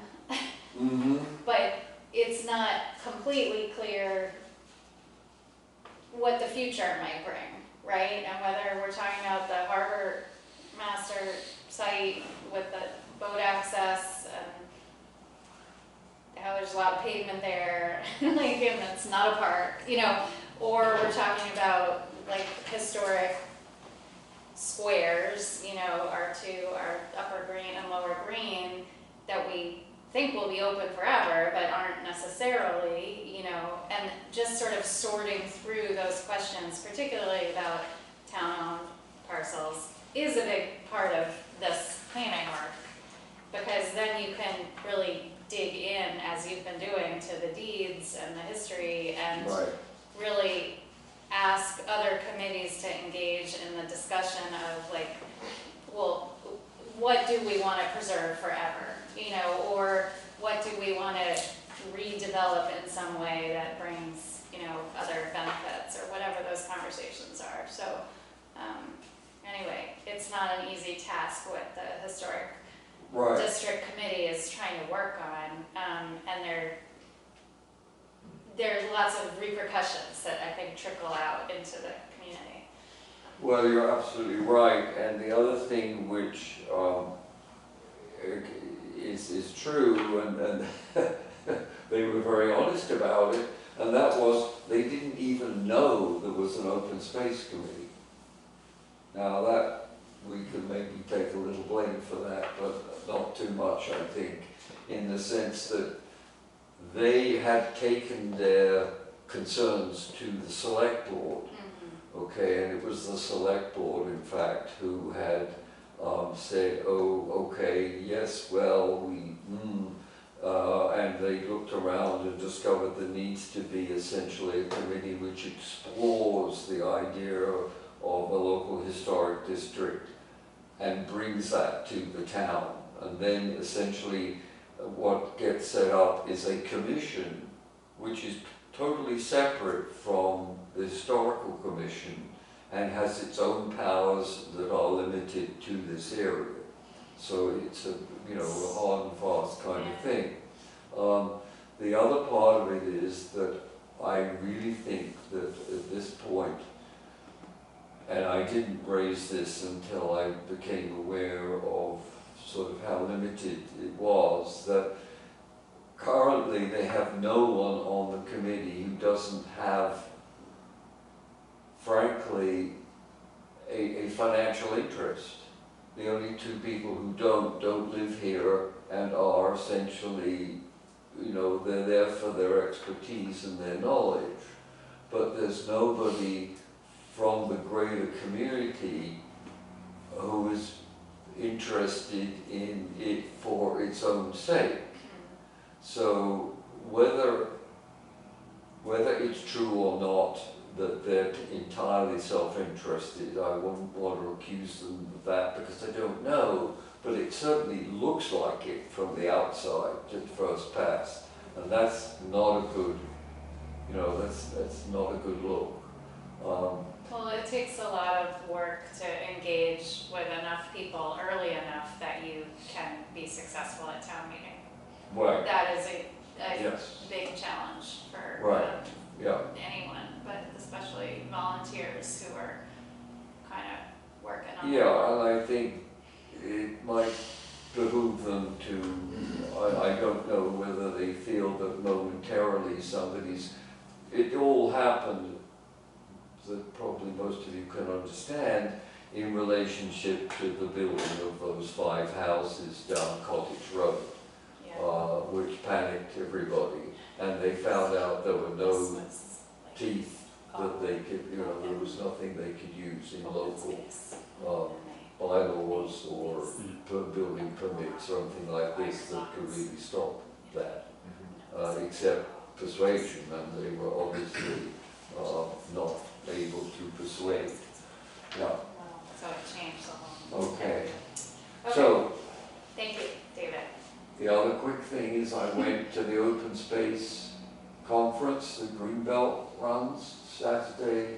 but it's not completely clear what the future might bring, right? And whether we're talking about the harbor master site with the boat access and how there's a lot of pavement there, and it's not a park, or we're talking about like historic squares, our upper green and lower green, that we think will be open forever, but aren't necessarily, and just sort of sorting through those questions, particularly about town-owned parcels, is a big part of this planning work, because then you can really dig in, as you've been doing, to the deeds and the history, and really ask other committees to engage in the discussion of what do we want to preserve forever, or what do we want to redevelop in some way that brings, other benefits, or whatever those conversations are. So anyway, it's not an easy task what the historic district committee is trying to work on, and there's lots of repercussions that I think trickle out into the community. Well, you're absolutely right, and the other thing which is true, and they were very honest about it, and that was they didn't even know there was an open space committee. Now that, we could maybe take a little blame for that, but not too much, I think, in the sense that they had taken their concerns to the select board. Okay, and it was the select board, in fact, who had said, oh, okay, yes, well, and they looked around and discovered there needs to be essentially a committee which explores the idea of a local historic district and brings that to the town. And then essentially what gets set up is a commission which is totally separate from the historical commission and has its own powers that are limited to this area. So it's a, you know, a hard and fast kind of thing. The other part of it is that I really think that at this point, and I didn't raise this until I became aware of sort of how limited it was, that currently they have no one on the committee who doesn't have, frankly, a financial interest. The only two people who don't live here and are essentially, you know, they're there for their expertise and their knowledge. But there's nobody from the greater community who is interested in it for its own sake. So whether it's true or not that they're entirely self-interested, I wouldn't want to accuse them of that because I don't know, but it certainly looks like it from the outside at first pass, and that's not a good, you know, that's not a good look. Well, it takes a lot of work to engage with enough people early enough that you can be successful at town meeting. Right. That is a Yes. big challenge for Right. Yeah. anyone, but especially volunteers who are kind of working on Yeah, and I think it might behoove them to, I don't know whether they feel that momentarily somebody's, it all happened, that probably most of you can understand, in relationship to the building of those 5 houses down Cottage Road, which panicked everybody, and they found out there were no teeth that they could, you know, there was nothing they could use in local bylaws or building permits or anything like this that could really stop that, except persuasion, and they were obviously not able to persuade. Yeah. So it changed the whole. Okay. Okay. So, Thank you, David. the other quick thing is I went to the open space conference that Greenbelt runs Saturday,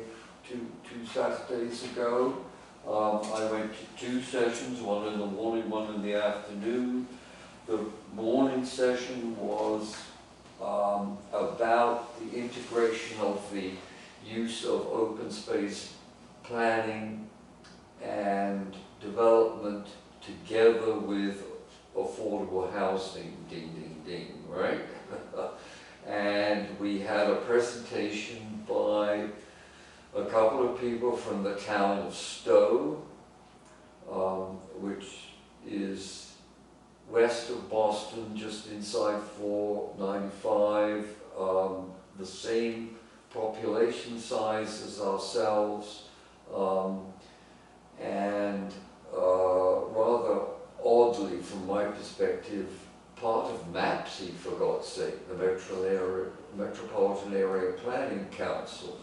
two Saturdays ago. I went to 2 sessions, one in the morning, one in the afternoon. The morning session was about the integration of the use of open space planning and development together with affordable housing, ding, ding, ding, right? And we had a presentation by a couple of people from the town of Stowe, which is west of Boston, just inside 495, the same population size as ourselves, and rather oddly, from my perspective, part of MAPSI, for God's sake, the Metropolitan Area Planning Council.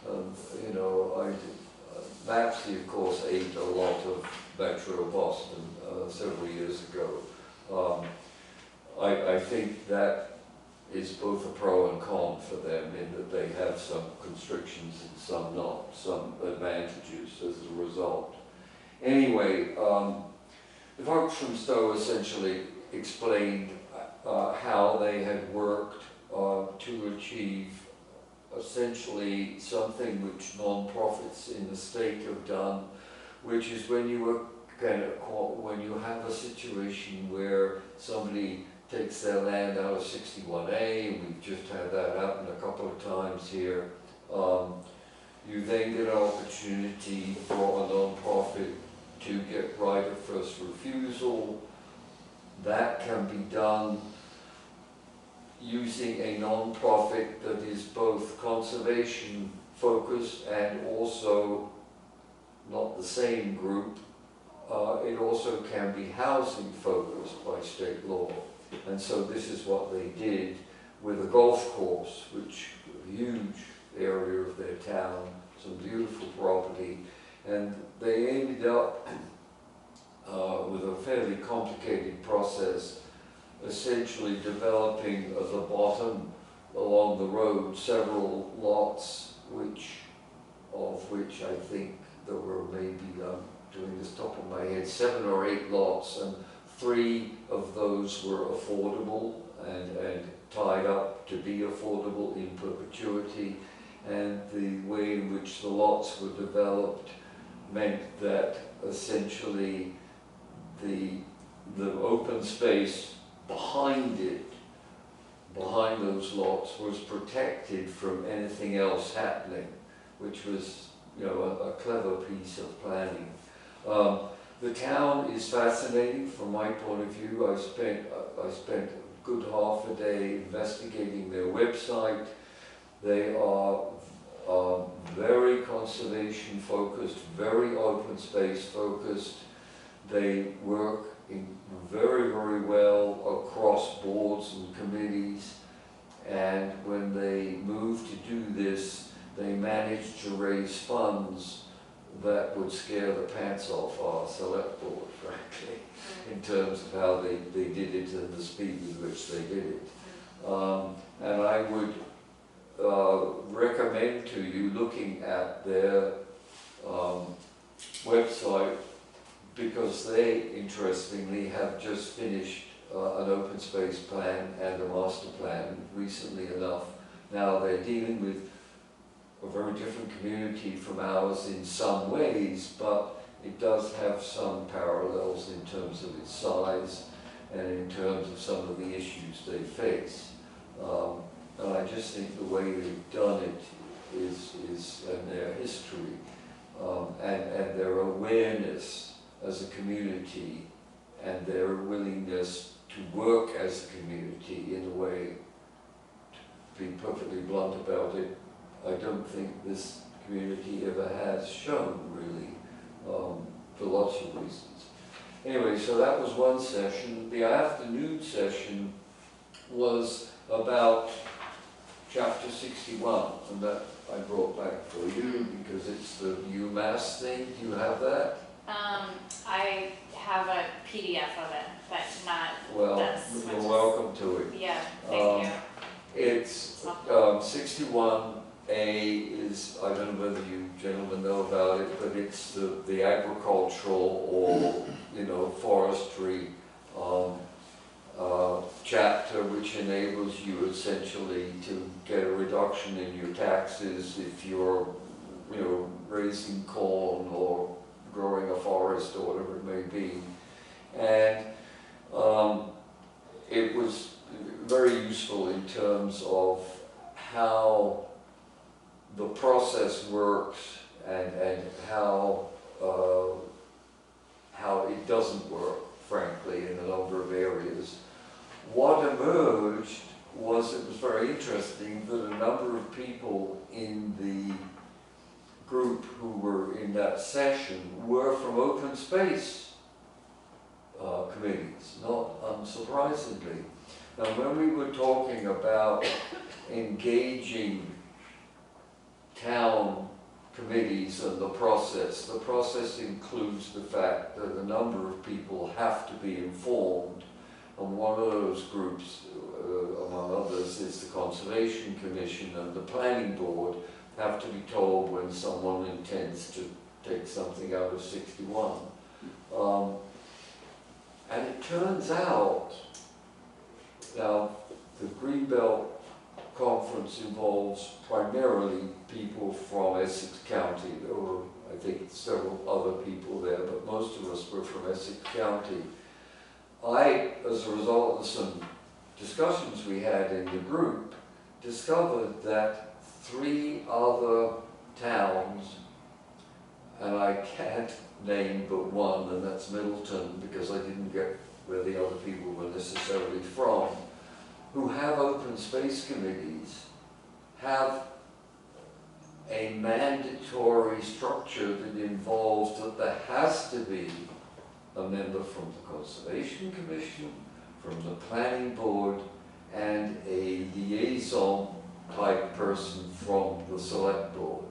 You know, MAPSI, of course, ate a lot of Metro Boston several years ago. I think that is both a pro and con for them in that they have some constrictions and some not, some advantages as a result. Anyway, the folks from Stowe essentially explained how they had worked to achieve essentially something which non-profits in the state have done, which is when you are when you have a situation where somebody takes their land out of 61A, and we've just had that happen a couple of times here, you then get an opportunity for a non-profit to get right of first refusal. That can be done using a non-profit that is both conservation focused and also not the same group. It also can be housing focused by state law. And so this is what they did with a golf course, which is a huge area of their town, some beautiful property. And they ended up with a fairly complicated process, essentially developing at the bottom along the road several lots, of which I think there were maybe, doing this top of my head, 7 or 8 lots, and 3 of those were affordable and tied up to be affordable in perpetuity. And the way in which the lots were developed meant that essentially the open space behind it, behind those lots, was protected from anything else happening, which was, you know, a clever piece of planning. The town is fascinating from my point of view. I spent a good half a day investigating their website. They are very conservation focused, very open space focused. They work very, very well across boards and committees. And when they moved to do this, they managed to raise funds that would scare the pants off our select board, frankly, in terms of how they did it and the speed with which they did it. And I would recommend to you looking at their website, because they, interestingly, have just finished an open space plan and a master plan recently enough. Now they're dealing with a very different community from ours in some ways, but it does have some parallels in terms of its size and in terms of some of the issues they face. And I just think the way they've done it is and their history and their awareness as a community and their willingness to work as a community in a way, to be perfectly blunt about it, I don't think this community ever has shown, really, for lots of reasons. Anyway, so that was one session. The afternoon session was about chapter 61, and that I brought back for you because it's the UMass thing. Do you have that? I have a PDF of it, but not Well, this. you're welcome to it. Yeah, thank you. It's 61A is, I don't know whether you gentlemen know about it, but it's the agricultural or, you know, forestry chapter, which enables you essentially to get a reduction in your taxes if you're, you know, raising corn or growing a forest or whatever it may be. And it was very useful in terms of how the process works and how it doesn't work, frankly, in a number of areas. What emerged was, it was very interesting that a number of people in the group who were in that session were from open space committees, not unsurprisingly. Now, when we were talking about engaging town committees and the process includes the fact that a number of people have to be informed, and one of those groups, among others, is the Conservation Commission and the Planning Board have to be told when someone intends to take something out of 61. And it turns out, now the Greenbelt conference involves primarily people from Essex County. There were, I think, several other people there, but most of us were from Essex County. I, as a result of some discussions we had in the group, discovered that 3 other towns, and I can't name but one, and that's Middleton, because I didn't get where the other people were necessarily from, who have open space committees, have a mandatory structure that involves that there has to be a member from the Conservation Commission, from the Planning Board, and a liaison type person from the Select Board.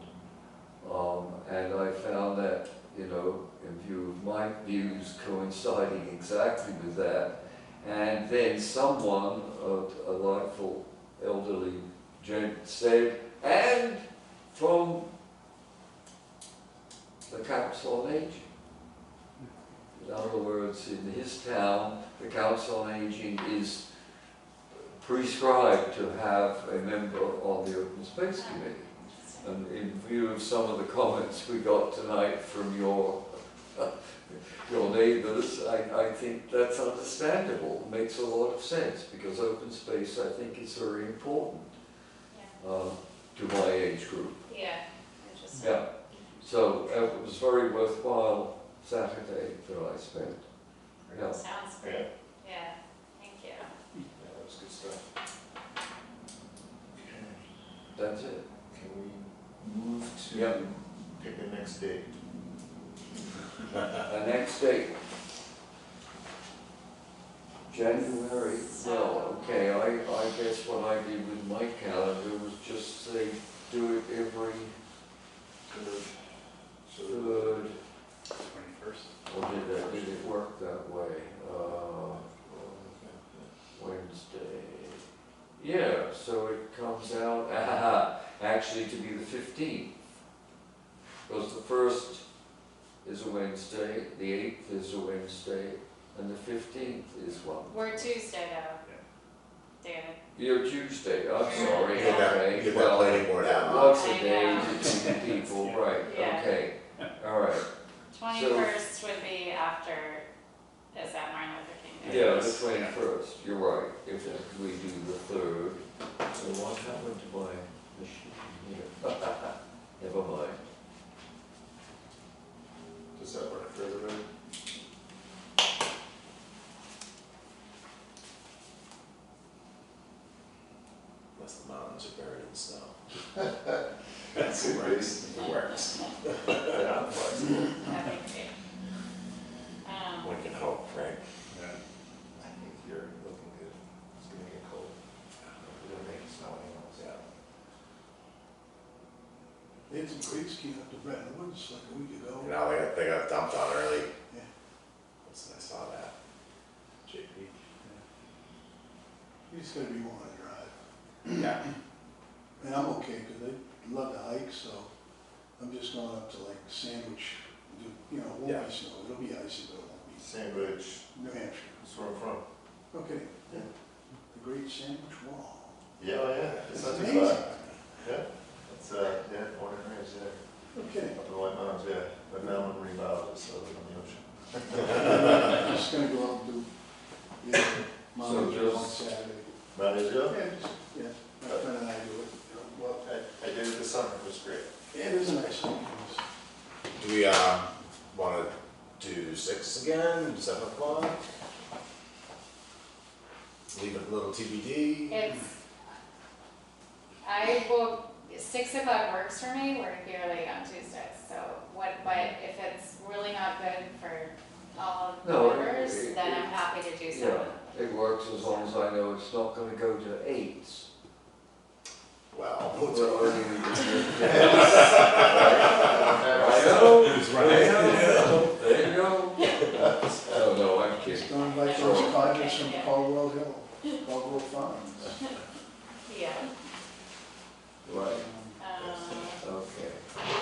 And I found that, you know, in view of my views coinciding exactly with that, and then someone, a delightful elderly gent, said, and from the Council on Aging. In other words, in his town, the Council on Aging is prescribed to have a member on the Open Space Committee. And in view of some of the comments we got tonight from your neighbours, I think that's understandable. It makes a lot of sense, because open space, I think, is very important to my age group. Yeah, interesting. Yeah. So it was very worthwhile Saturday that I spent. Yeah. Sounds great. Yeah, thank you. Yeah, that was good stuff. That's it. Can we move to Yep. pick the next date? The next date. January, well, okay, I guess what I did with my calendar was just say, do it every third, 21st. or did it work that way? Wednesday. Yeah, so it comes out, actually to be the 15th. Because the 1st is a Wednesday, the 8th is a Wednesday, and the 15th is one. We're Tuesday though, David. You're Tuesday, I'm sorry, Get that- okay. get that Well, planning board out. What's the I day know. between people, right, Yeah. okay, all right. 21st would be after, is that Martin Luther King Day? Yeah, the 21st, you're right, if we do the 3rd. So what happened to my machine here? Never mind. Does that work for everybody? Unless the mountains are buried in snow. That's it works. It works. Yeah, I'm flexible. That'd be great. One can hope, right? I think you're looking good. It's gonna get cold. We're gonna make it snow anyways. Yeah. They had some great skiing up to Bretton Woods like a week ago. You know, they got dumped on early. Yeah. I saw that. JP. You just gotta be willing to drive. Yeah. And I'm okay, because I love to hike, so I'm just going up to like Sandwich, you know, it won't be snow, it'll be icy, but it won't be. Sandwich, New Hampshire. that's where I'm from. Okay. Yeah. The Great Sandwich Wall. Yeah, oh yeah, it's not too amazing. far. Yeah, it's, yeah, born and raised there. Okay. Up in the White Mountains, yeah, but now I'm remodeled, so on the ocean. Just gonna go out and do, yeah, Mount Israel on just- Saturday. Mount Israel? Yeah, just, yeah, my friend and I do it. Well, I did it this summer, it was great. Yeah, it is a nice one. Do we want to do 6 again, 7 o'clock? Leave it a little TBD? I will, 6 o'clock works for me, we're here late on Tuesdays, so but if it's really not good for all of the No, members, then I'm happy to do 7. Yeah, it works as long as I know it's not gonna go to 8s. Well, Well, what's I over? mean, I know, there you go. Oh, no, I'm It's kidding. going like those codgers from Caldwell Hill, Caldwell Farms. Yeah, Right, we okay.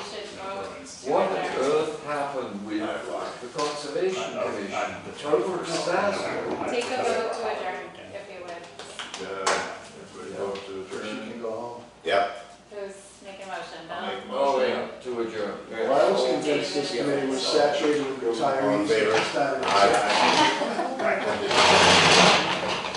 should vote to What on adjourn. earth happened with the Conservation Commission? Total disaster. Take a vote to adjourn, if you would. Yeah, everybody go to the church. this committee was saturated with All in retirees. favor? Started- Aye.